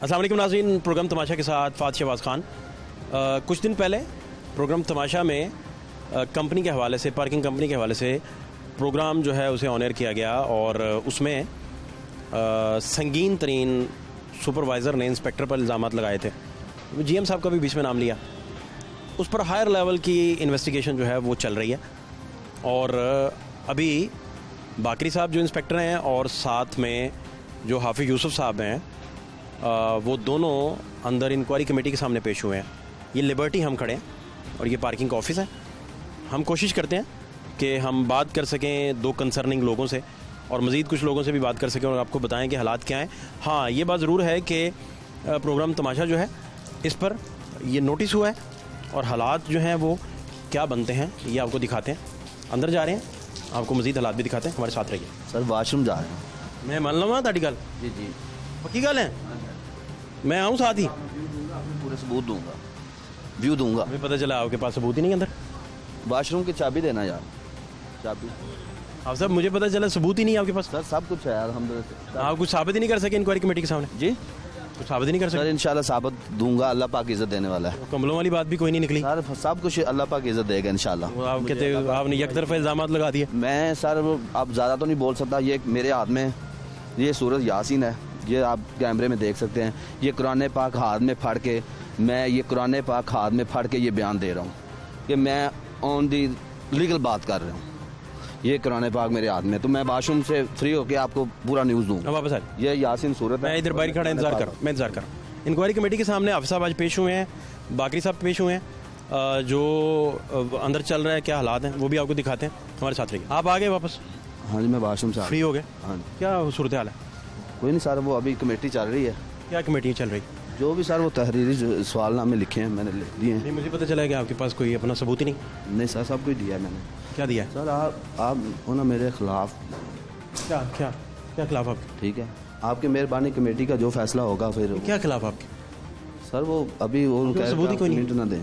अस्सलाम वालेकुम नाज़रीन, प्रोग्राम तमाशा के साथ फ़ात शहबाज ख़ान। कुछ दिन पहले प्रोग्राम तमाशा में कंपनी के हवाले से, पार्किंग कंपनी के हवाले से प्रोग्राम जो है उसे ऑन एयर किया गया और उसमें संगीन तरीन सुपरवाइज़र ने इंस्पेक्टर पर इल्ज़ामात लगाए थे। जीएम साहब का भी बीच में नाम लिया। उस पर हायर लेवल की इन्वेस्टिगेशन जो है वो चल रही है और अभी बाकरी साहब जो इंस्पेक्टर हैं और साथ में जो हाफिज़ यूसुफ साहब हैं वो दोनों अंदर इंक्वायरी कमेटी के सामने पेश हुए हैं। ये लिबर्टी हम खड़े हैं और ये पार्किंग का ऑफिस है। हम कोशिश करते हैं कि हम बात कर सकें दो कंसर्निंग लोगों से और मज़ीद कुछ लोगों से भी बात कर सकें और आपको बताएं कि हालात क्या हैं। हाँ, ये बात ज़रूर है कि प्रोग्राम तमाशा जो है इस पर ये नोटिस हुआ है और हालात जो हैं वो क्या बनते हैं ये आपको दिखाते हैं। अंदर जा रहे हैं, आपको मज़ीद हालात भी दिखाते हैं। हमारे साथ रहिए। सर वाशरूम जा रहे हैं। मैं मान लूँगा ताड़ी गल जी जी, पक्की गल है। मैं आऊँ साथ ही, पूरे सबूत दूंगा, व्यू दूंगा। हमें पता चला आपके पास सबूत ही नहीं अंदर। वाशरूम की चाबी देना यार, चाबी। आप साहब मुझे पता चला सबूत ही नहीं है आपके पास। सर सब कुछ है यार, अल्हम्दुलिल्लाह। आप कुछ साबित ही नहीं कर सके इंक्वायरी कमेटी के सामने? जी कुछ साबित ही नहीं कर सर, सके। इंशाल्लाह साबित दूंगा। अल्लाह पाक इज्जत देने वाला है। कमलों वाली बात भी कोई नहीं निकली। सर सब कुछ अल्लाह पाक इज्जत देगा इंशाल्लाह। वो आप कहते आपने एक तरफा इल्जामात लगा दिए। मैं सर अब ज़्यादा तो नहीं बोल सकता। ये मेरे हाथ में ये सूरत यासीन है, ये आप कैमरे में देख सकते हैं। ये कुरान पाक हाथ में फड़ के, मैं ये कुरान पाक हाथ में फड़ के ये बयान दे रहा हूँ कि मैं ऑन दी लीगल बात कर रहा हूँ। ये कुरान पाक मेरे हाथ में, तो मैं वाशरूम से फ्री होकर आपको पूरा न्यूज़ दूँ। अब वापस आ ये यासीन सूरत मैं इधर बाहर खड़ा इंतजार कर रहा हूँ। मैं इंतजार कर रहा हूँ। इंक्वायरी कमेटी के सामने हाफिज़ साहब आज पेश हुए हैं, बाकरी साहब पेश हुए हैं। जो अंदर चल रहा है, क्या हालात हैं वो भी आपको दिखाते हैं। हमारे साथ रहिए। आप आ गए वापस? हाँ जी, मैं वाशरूम से फ्री हो गए? हाँ जी। क्या सूरत हाल है? कोई नहीं सर, वो अभी कमेटी चल रही है। क्या कमेटी चल रही? जो भी सर वो तहरीरी सवालनामे लिखे हैं मैंने लिख दिए हैं। नहीं, मुझे पता चला है कि आपके पास कोई अपना सबूत ही नहीं। नहीं सर, सब कुछ दिया है मैंने। क्या दिया है? सर आप हो ना मेरे खिलाफ। क्या क्या क्या खिलाफ आपके? ठीक है, आपकी मेहरबानी, कमेटी का जो फैसला होगा फिर। क्या खिलाफ आपके? सर वो अभी वो क्यों सबूत ही कोई नहीं? ना दें।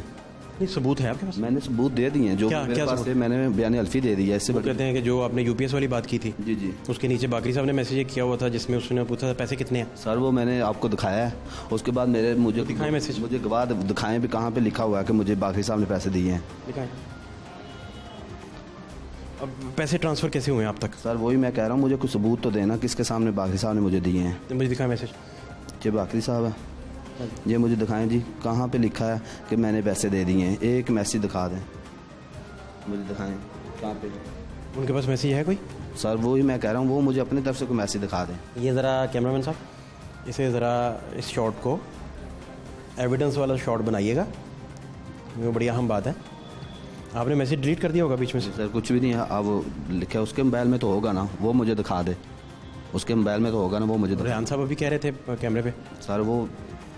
नहीं, सबूत है आपके पास? मैंने सबूत दे दिए हैं जो क्या- मेरे क्या पास सबूत? थे। मैंने बयान अल्फी दे दी है। इससे वो बड़ी- कहते हैं कि जो आपने यूपीएस वाली बात की थी, जी जी उसके नीचे बाकरी साहब ने मैसेज किया हुआ था जिसमें उसने पूछा था पैसे कितने हैं। सर, वो मैंने आपको दिखाया है। उसके बाद मुझे दिखाएं मैसेज। मुझे गवाह दिखाएं भी, कहाँ पे लिखा हुआ है कि मुझे बाकरी साहब ने पैसे दिए हैं। दिखाएं। अब पैसे ट्रांसफ़र कैसे हुए हैं आप तक? सर वही मैं कह रहा हूँ, मुझे कुछ सबूत तो देना किसके सामने बाकरी साहब ने मुझे दिए हैं। मुझे दिखाएं मैसेज। ये बाकरी साहब है, ये मुझे दिखाएं जी, कहाँ पे लिखा है कि मैंने पैसे दे दिए हैं। एक मैसेज दिखा दें, मुझे दिखाएं कहाँ पे। उनके पास मैसेज है कोई? सर वही मैं कह रहा हूँ, वो मुझे अपनी तरफ से कोई मैसेज दिखा दें। ये ज़रा कैमरामैन साहब, इसे ज़रा इस शॉट को एविडेंस वाला शॉट बनाइएगा। ये बड़ी अहम बात है। आपने मैसेज डिलीट कर दिया होगा बीच में से। सर कुछ भी नहीं है। अब लिखा है उसके मोबाइल में तो होगा ना, वो मुझे दिखा दे। उसके मोबाइल में तो होगा ना, वो मुझे दिखा। रेहान साहब अभी कह रहे थे कैमरे पे। सर वो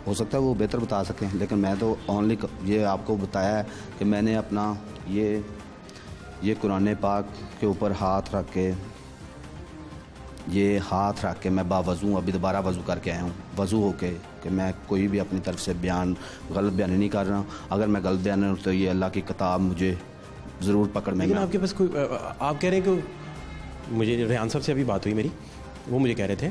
हो सकता है वो बेहतर बता सकें, लेकिन मैं तो ओनली ये आपको बताया है कि मैंने अपना ये कुरान पाक के ऊपर हाथ रख के मैं बावज़ू अभी दोबारा वज़ू करके आया हूँ। वज़ू होके कि मैं कोई भी अपनी तरफ से गलत बयान नहीं कर रहा। अगर मैं गलत बयान हूँ तो ये अल्लाह की किताब मुझे ज़रूर पकड़ में। लेकिन आपके पास कोई आप कह रहे हैं कि मुझे रेहान साहब से अभी बात हुई मेरी, वो मुझे कह रहे थे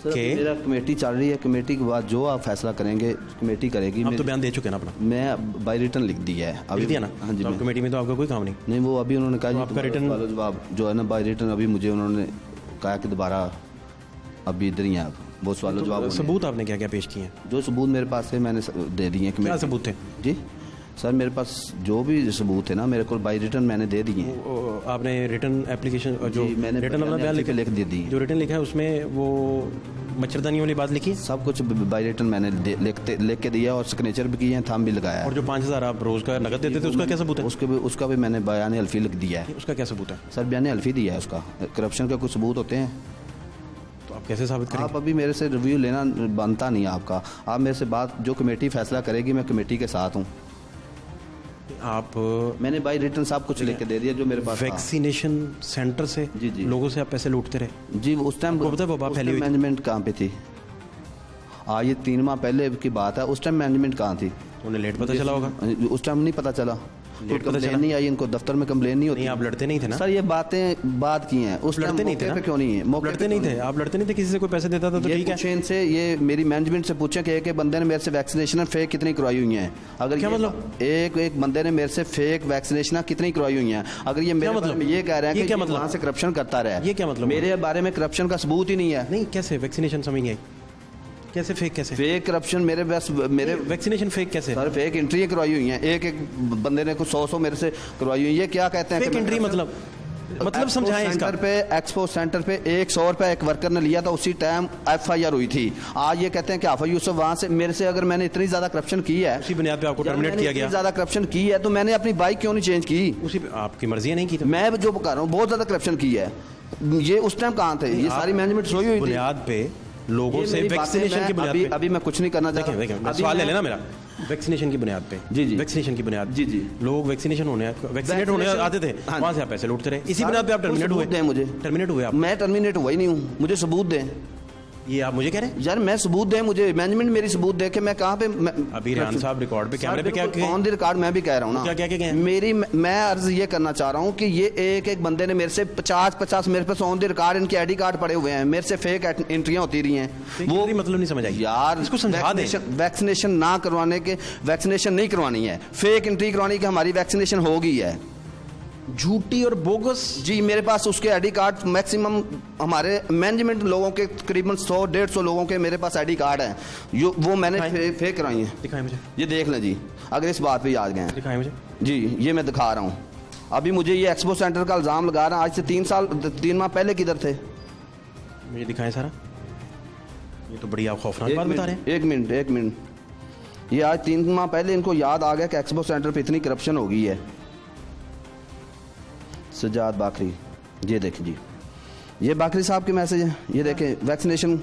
कि मेरा कमेटी चल रही है। कमेटी के बाद जो आप फैसला करेंगे कमेटी करेगी। आप तो बयान दे चुके हैं ना अपना? मैं बाई रिटर्न लिख दिया है अभी। दिया ना? हाँ जी। तो कमेटी में तो आपका कोई काम नहीं। नहीं, वो अभी उन्होंने कहा तो जी आपका रिटर्न जवाब जो है ना बाई रिटर्न, अभी मुझे उन्होंने कहा कि दोबारा अभी इधर ही हैं आप, वो सवाल जवाब। सबूत आपने क्या क्या पेश किए हैं? जो सबूत मेरे पास है मैंने दे दिए हैं। क्या सबूत थे? जी सर, मेरे पास जो भी सबूत है ना मेरे को बाई रिटर्न मैंने दे दिए हैं। आपने रिटर्न एप्लीकेशन जो मैंने रिटर्न अपना बयान लिख दे दी। जो रिटर्न लिखा है उसमें वो मच्छरदानी वाली बात लिखी? सब कुछ बाई रिटर्न मैंने लिख के दिया और सिग्नेचर भी किए हैं, थंब भी लगाया। और जो 5,000 आप रोज़ का नकद देते थे उसका क्या सबूत है? उसका भी मैंने बयान अल्फी लिख दिया है। उसका क्या सबूत है? सर बयान अल्फी दिया है उसका। करप्शन का कुछ सबूत होते हैं तो आप कैसे साबित करेंगे? आप अभी मेरे से रिव्यू लेना बनता नहीं है आपका। आप मेरे से बात, जो कमेटी फैसला करेगी मैं कमेटी के साथ हूँ। आप मैंने बाई रिटर्न सब कुछ लिख के दे दिया जो मेरे पास था। वैक्सीनेशन सेंटर से जी जी लोगों से आप पैसे लूटते रहे? जी, उस टाइम पता है वबा फैली हुई थी? मैनेजमेंट कहाँ पे थी? ये 3 माह पहले की बात है। उस टाइम मैनेजमेंट कहाँ थी? उन्हें लेट पता चला होगा। उस टाइम नहीं पता चला। कोई कंप्लेन नहीं आई, इनको दफ्तर में कंप्लेन नहीं होती। नहीं, आप लड़ते नहीं थे ना सर, ये बातें बात की हैं, उस लड़ते नहीं थे ना? पे क्यों नहीं है? मौके लड़ते पे नहीं क्यों थे, आप लड़ते नहीं थे, किसी से कोई पैसे देता था तो ये ठीक है। पूछें इनसे, ये मेरी मैनेजमेंट से पूछें कि एक बंदे ने मेरे से वैक्सीनेशन फेक कितनी करवाई हुई हैं। अगर क्या ये मतलब? एक बंदे ने मेरे से फेक वैक्सीनेशन कितनी करवाई हुई हैं, अगर ये मेरे बारे में ये कह रहे हैं ये कि क्या ये मतलब? वहाँ से करप्शन करता रहा है, ये क्या मतलब? मेरे बारे में करप्शन का सबूत ही नहीं है। नहीं, कैसे वैक्सीनेशन समझ नहीं आई, कैसे फेक, कैसे फेक करप्शन मेरे बस मेरे वैक्सीनेशन फेक कैसे? सर फेक एंट्री करवाई हुई हैं, एक बंदे ने कुछ 100 मेरे से करवाई हुई है। ये क्या कहते हैं फेक एंट्री मतलब समझाएं इसका। सेंटर पे, एक्सपो सेंटर पे 100 रुपए एक वर्कर ने लिया था, उसी टाइम FIR हुई थी। आज ये कहते हैं कि आफा यूसुफ वहां से मेरे से, अगर मैंने इतनी ज्यादा करप्शन की है, उसी बुनियाद पे आपको टर्मिनेट किया गया। ज्यादा करप्शन की है तो मैंने अपनी बाइक क्यों नहीं चेंज की? उसी पे आपकी मर्जी है नहीं की तो मैं जो कर रहा हूँ बहुत ज्यादा करप्शन की है। ये उस टाइम कहाँ थे? ये सारी मैनेजमेंट सोई हुई थी। बुनियाद पे लोगों ये से मेरी बातें वैक्सीनेशन की बुनियाद पे अभी मैं कुछ नहीं करना चाहता। देखिए सवाल ले लेना मेरा, वैक्सीनेशन की बुनियाद पे, जी जी, वैक्सीनेशन की बुनियाद, जी जी, लोग वैक्सीनेट होने आते थे, वहां से आप पैसे लूटते रहे, इसी बुनियाद पे आप टर्मिनेट हुए। मुझे टर्मिनेट हुए आप? मैं टर्मिनेट हुआ ही नहीं हूँ, मुझे सबूत दें। ये आप मुझे कह रहे हैं? यार मैं सबूत दे, मुझे मैनेजमेंट मेरी सबूत दे कि मैं कहाँ पे अभी रेहान साहब रिकॉर्ड पे, कैमरे पे क्या ऑन द रिकॉर्ड मैं भी कह रहा हूँ ना, क्या कह मेरी मैं अर्ज ये करना चाह रहा हूँ कि ये एक बंदे ने मेरे से 50 मेरे पास ऑन द रिकॉर्ड इनके ID कार्ड पड़े हुए हैं, मेरे से फेक एंट्रियां होती रही हैं। वो मतलब नहीं समझ आई यार, इसको समझा दें। वैक्सीनेशन ना करवाने के, वैक्सीनेशन नहीं करवानी है, फेक एंट्री करवानी कि हमारी वैक्सीनेशन हो गई है, झूठी और बोगस। जी, मेरे पास उसके ID कार्ड मैक्सिमम हमारे मैनेजमेंट लोगों के तकरीबन 100-150 लोगों के मेरे पास ID कार्ड हैं, वो मैंने फेक कराई हैं। दिखाएं मुझे, ये देख लें जी, अगर इस बात पे याद गए हैं। दिखाएं मुझे जी, ये मैं दिखा रहा हूँ। अभी मुझे ये एक्सपो सेंटर का इल्ज़ाम लगा रहा है, आज से 3 माह पहले किधर थे? मुझे दिखाएं सारा, ये तो बड़ी आप खौफनाक बात बता रहे हैं। एक मिनट, ये आज 3 माह पहले इनको याद आ गया कि एक्सपो सेंटर पे इतनी करप्शन हो गई है। सजाद बाकरी, ये देखें जी, ये बाकरी साहब के मैसेज हैं, ये देखें वैक्सीनेशन,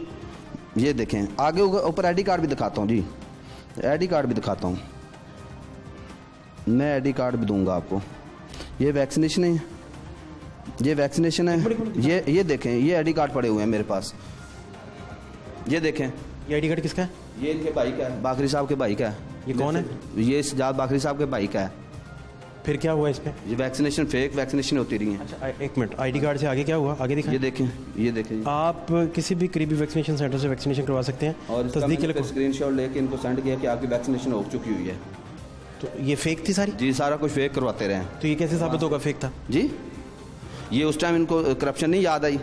ये देखें आगे ऊपर ID कार्ड भी दिखाता हूँ जी, ID कार्ड भी दिखाता हूँ, मैं ID कार्ड भी दूंगा आपको। ये वैक्सीनेशन है, ये वैक्सीनेशन है, ये देखें, ये ID कार्ड पड़े हुए हैं मेरे पास, ये देखें। ये ID कार्ड किसका है? ये इनके भाई का है, बाकरी साहब के भाई का है। ये कौन है? ये सजाद बाकरी साहब के भाई का है। फिर क्या हुआ इस पे? ये वैक्सीनेशन फेक वैक्सीनेशन होती रही है। अच्छा, एक मिनट, ID कार्ड से आगे क्या हुआ, आगे दिखाएं। ये देखें आप किसी भी करीबी वैक्सीनेशन सेंटर से वैक्सीनेशन करवा सकते हैं, और तस्दीक के लिए स्क्रीनशॉट लेके इनको सेंड किया कि आपकी वैक्सीनेशन हो चुकी हुई है। तो ये फेक थी सारी? जी, सारा कुछ फेक करवाते रहे। तो ये कैसे साबित होगा फेक था? जी, ये उस टाइम इनको करप्शन नहीं याद आई।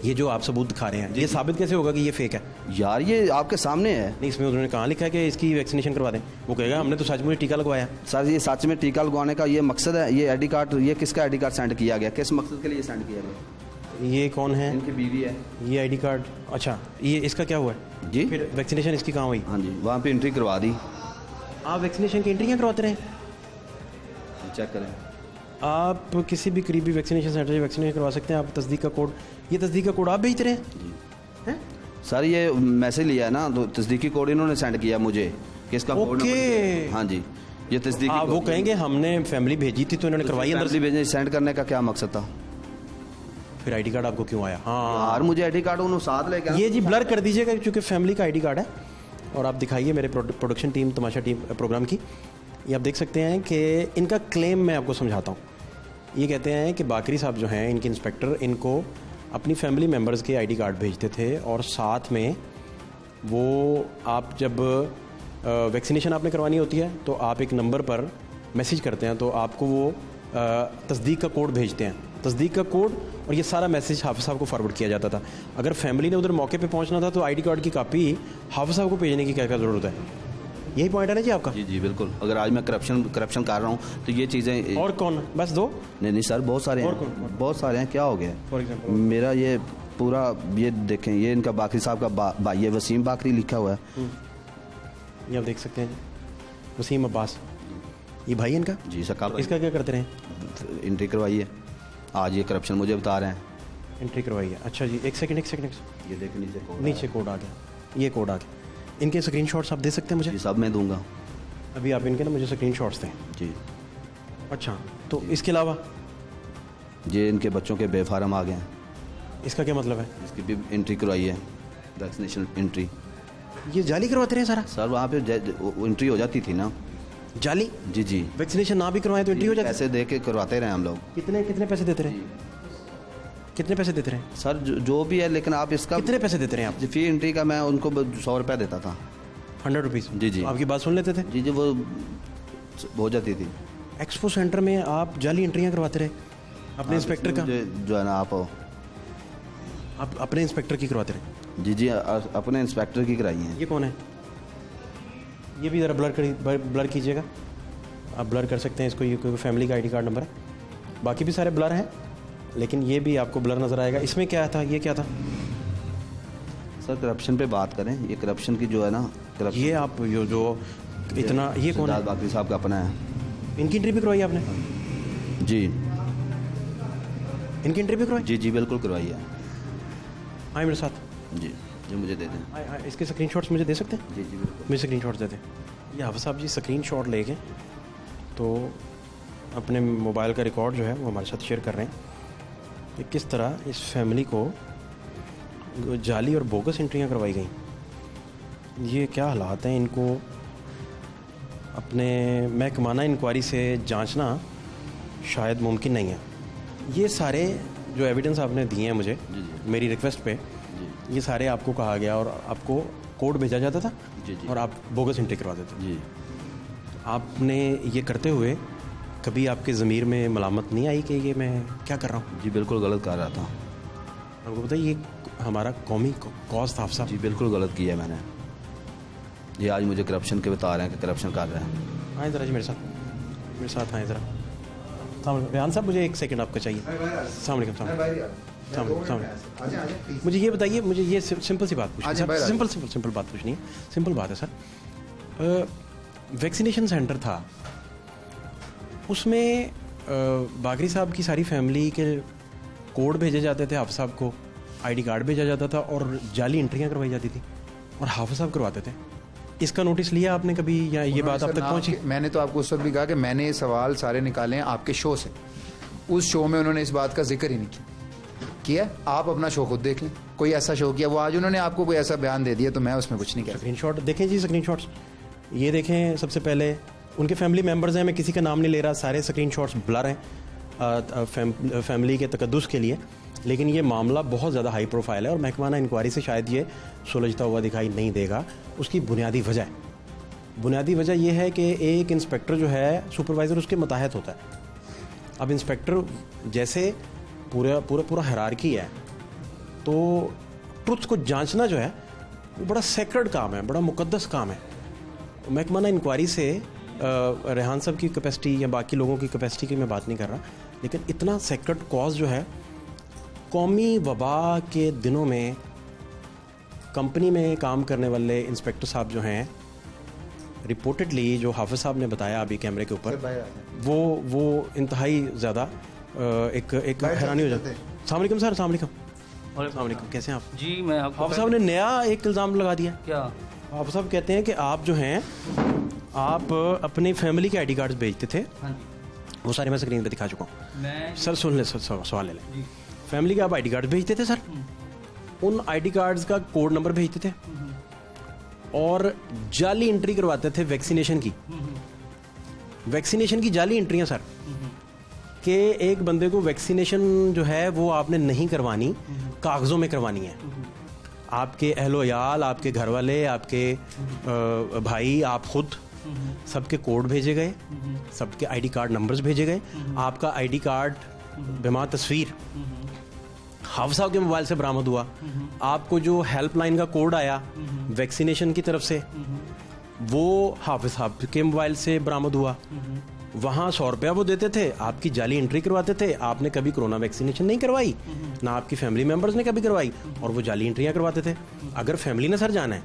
ये जो आप सबूत दिखा रहे हैं, ये साबित कैसे होगा कि ये फेक है? यार ये आपके सामने है। नहीं, इसमें उन्होंने कहाँ लिखा है कि इसकी वैक्सीनेशन करवा दें? वो कहेगा हमने तो सचमुच टीका लगवाया। सर, ये सच में टीका लगवाने का ये मकसद है। ये ID कार्ड, ये किसका ID कार्ड सेंड किया गया, किस मकसद के लिए सेंड किया गया? ये कौन है? इनकी बीवी है। ये ID कार्ड, अच्छा, ये इसका क्या हुआ है जी? फिर वैक्सीनेशन इसकी कहाँ हुई? हाँ जी, वहाँ पे एंट्री करवा दी। आप वैक्सीनेशन की एंट्री क्या करवाते रहे? चेक करें, आप किसी भी करीबी वैक्सीनेशन सेंटर से वैक्सीनेशन करवा सकते हैं। आप तस्दीक का कोड, ये तस्दीक का कोड आप भेजते रहे हैं? सर ये मैसेज लिया है ना, तो तस्दीकी कोड इन्होंने सेंड किया मुझे, किसका कोड ओके। हाँ जी, ये तस्दीकी वो कहेंगे हमने फैमिली भेजी थी तो इन्होंने करवाई अंदर से। भेजने सेंड करने का क्या मकसद था? फिर ID कार्ड आपको क्यों आया? हाँ यार, मुझे ID कार्ड उन्होंने साथ लेके, ये जी ब्लर कर दीजिएगा क्योंकि फैमिली का ID कार्ड है। और आप दिखाइए मेरे प्रोडक्शन टीम, तमाशा टीम प्रोग्राम की, ये आप देख सकते हैं कि इनका क्लेम मैं आपको समझाता हूँ। ये कहते हैं कि बाकरी साहब जो हैं, इनके इंस्पेक्टर, इनको अपनी फैमिली मेम्बर्स के ID कार्ड भेजते थे और साथ में वो आप जब वैक्सीनेशन आपने करवानी होती है तो आप एक नंबर पर मैसेज करते हैं तो आपको वो तस्दीक का कोड भेजते हैं, तस्दीक का कोड, और ये सारा मैसेज हाफिज़ साहब को फॉरवर्ड किया जाता था। अगर फैमिली ने उधर मौके पे पहुंचना था तो ID कार्ड की कापी हाफिज़ साहब को भेजने की क्या क्या ज़रूरत है? यही पॉइंट है ना जी आपका? जी जी बिल्कुल। अगर आज मैं करप्शन कर रहा हूँ तो ये चीज़ें। और कौन? बस दो? नहीं सर, बहुत सारे हैं, बहुत सारे हैं। क्या हो गया? फॉर एग्जाम्पल मेरा ये पूरा, ये देखें, ये इनका बाकरी साहब का भाई है, वसीम बाकरी लिखा हुआ है। ये आप देख सकते हैं, वसीम अब्बास, ये भाई इनका? जी सर। इसका क्या करते रहे? एंट्री करवाई है, आज ये करप्शन मुझे बता रहे हैं। एंट्री करवाई है, अच्छा जी, एक सेकंड। ये देखें, नीचे कोड आ गया, ये कोड आ गया। इनके स्क्रीनशॉट्स आप दे सकते हैं मुझे? जी सब मैं दूंगा। अभी आप इनके ना मुझे स्क्रीनशॉट्स दें। जी। अच्छा, तो इसके अलावा ये इनके बच्चों के बेफारम आ गए हैं। इसका क्या मतलब है? इसकी भी एंट्री करवाई है, वैक्सीनेशन एंट्री। ये जाली करवाते रहे सारा? सर वहाँ पे एंट्री हो जाती थी ना। जाली? जी जी। वैक्सीनेशन ना भी करवाएं तो एंट्री हो जाती है? पैसे दे के करवाते रहे हम लोग। कितने कितने पैसे देते रहे? कितने पैसे देते रहे सर? जो भी है, लेकिन आप इसका कितने पैसे देते रहे आप? जी, फी एंट्री का मैं उनको 100 रुपया देता था। 100 रुपीज़? जी जी। आपकी बात सुन लेते थे? जी जी, वो हो जाती थी। एक्सपो सेंटर में आप जाली एंट्रियाँ करवाते रहे अपने इंस्पेक्टर का? जो है ना, आप अपने इंस्पेक्टर की करवाते रहे? जी जी, अपने इंस्पेक्टर की कराई है। ये कौन है? ये भी ज़रा ब्लर कीजिएगा। आप ब्लर कर सकते हैं इसको, ये कोई फैमिली का आईडी कार्ड नंबर है। बाकी भी सारे ब्लर हैं, लेकिन ये भी आपको ब्लर नज़र आएगा। इसमें क्या था, ये क्या था? सर करप्शन पे बात करें, ये करप्शन की जो है ना, ये आप जो इतना, ये कौन है? बाकरी साहब का अपना है। इनकी एंट्री भी करवाई आपने? जी। इनकी एंट्री भी करवाई? जी जी, बिल्कुल करवाई है। आए मेरे साथ। जी जी, मुझे दे दें। आए, इसके स्क्रीनशॉट्स मुझे दे सकते हैं? जी जी बिल्कुल। मुझे स्क्रीनशॉट दे दें। ये हाफिज़ साहब जी स्क्रीनशॉट लेके तो अपने मोबाइल का रिकॉर्ड जो है वो हमारे साथ शेयर कर रहे हैं कि किस तरह इस फैमिली को जाली और बोगस एंट्रियाँ करवाई गई। ये क्या हालात हैं, इनको अपने महकमाना इंक्वायरी से जांचना शायद मुमकिन नहीं है। ये सारे जो एविडेंस आपने दिए हैं मुझे मेरी रिक्वेस्ट पे, ये सारे आपको कहा गया और आपको कोड भेजा जाता था जी जी। और आप बोगस एंट्री करवा देते थे। जी। आपने ये करते हुए कभी आपके ज़मीर में मलामत नहीं आई कि ये मैं क्या कर रहा हूँ? जी बिल्कुल गलत कर रहा था। आपको पता है ये हमारा कौमी कॉज था साहब। जी बिल्कुल गलत किया मैंने। ये आज मुझे करप्शन के बता रहे हैं कि करप्शन कर रहे हैं। आए ज़रा जी मेरे साथ आए ज़रा। रेहान साहब मुझे एक सेकंड आपका चाहिए। अस्सलाम वालेकुम। मुझे ये बताइए, मुझे ये सिंपल सी बात पूछनी है। सिंपल बात पूछनी है। सिंपल बात है सर। वैक्सीनेशन सेंटर था, उसमें बागरी साहब की सारी फैमिली के कोड भेजे जाते थे, हाफिज़ साहब को आईडी कार्ड भेजा जाता था और जाली एंट्रियाँ करवाई जाती थी और हाफिज़ साहब करवाते थे। इसका नोटिस लिया आपने कभी या ये बात आप तक पहुंची? मैंने तो आपको उस वक्त भी कहा कि मैंने ये सवाल सारे निकाले हैं आपके शो से। उस शो में उन्होंने इस बात का जिक्र ही नहीं किया। आप अपना शो खुद देख लें, कोई ऐसा शो किया, वो आज उन्होंने आपको कोई ऐसा बयान दे दिया तो मैं उसमें कुछ नहीं कह। स्क्रीनशॉट देखें जी, स्क्रीनशॉट्स ये देखें। सबसे पहले उनके फैमिली मेम्बर्स हैं, मैं किसी का नाम नहीं ले रहा, सारे स्क्रीनशॉट्स ब्लर हैं फैमिली के तकद्दुस के लिए। लेकिन ये मामला बहुत ज़्यादा हाई प्रोफाइल है और महकमाना इंक्वायरी से शायद ये सुलझता हुआ दिखाई नहीं देगा। उसकी बुनियादी वजह यह है कि एक इंस्पेक्टर जो है सुपरवाइज़र उसके मतहत होता है। अब इंस्पेक्टर जैसे पूरा हायरार्की है, तो ट्रुथ को जांचना जो है वो बड़ा सेक्रेड काम है, बड़ा मुकद्दस काम है। महकमाना इंक्वायरी से रेहान साहब की कैपेसिटी या बाकी लोगों की कैपेसिटी की मैं बात नहीं कर रहा, लेकिन इतना सेक्रेड कॉज जो है, कौमी वबा के दिनों में कंपनी में काम करने वाले इंस्पेक्टर साहब जो हैं, रिपोर्टेडली जो हाफिज़ साहब ने बताया अभी कैमरे के ऊपर, वो इंतहाई ज़्यादा एक हैरानी हो जाती है। अस्सलाम वालेकुम सर। अस्सलाम वालेकुम, कैसे हैं आप? जी मैं आपको हाफिज़ साहब ने नया एक इल्ज़ाम लगा दिया। क्या? हाफिज़ साहब कहते हैं कि आप जो हैं, आप अपनी फैमिली के आईडी कार्ड्स भेजते थे। हाँ जी। वो सारे मैं स्क्रीन पे दिखा चुका हूँ। मैं सर सुन ले, सवाल ले लें। फैमिली के आप आईडी कार्ड भेजते थे सर, उन आईडी कार्ड्स का कोड नंबर भेजते थे और जाली एंट्री करवाते थे वैक्सीनेशन की जाली एंट्रियां सर, कि एक बंदे को वैक्सीनेशन जो है वो आपने नहीं करवानी, कागज़ों में करवानी है। आपके अहलो-याल, आपके घर वाले, आपके भाई, आप खुद, सबके कोड भेजे गए, सबके आईडी कार्ड नंबर्स भेजे गए। आपका आईडी कार्ड बिमा तस्वीर हाफिज़ साहब के मोबाइल से बरामद हुआ। आपको जो हेल्पलाइन का कोड आया वैक्सीनेशन की तरफ से, वो हाफिज़ साहब के मोबाइल से बरामद हुआ। वहाँ 100 रुपया वो देते थे, आपकी जाली एंट्री करवाते थे। आपने कभी कोरोना वैक्सीनेशन नहीं करवाई, ना आपकी फैमिली मेम्बर्स ने कभी करवाई, और वो जाली एंट्रियाँ करवाते थे। अगर फैमिली ने सर जाना है,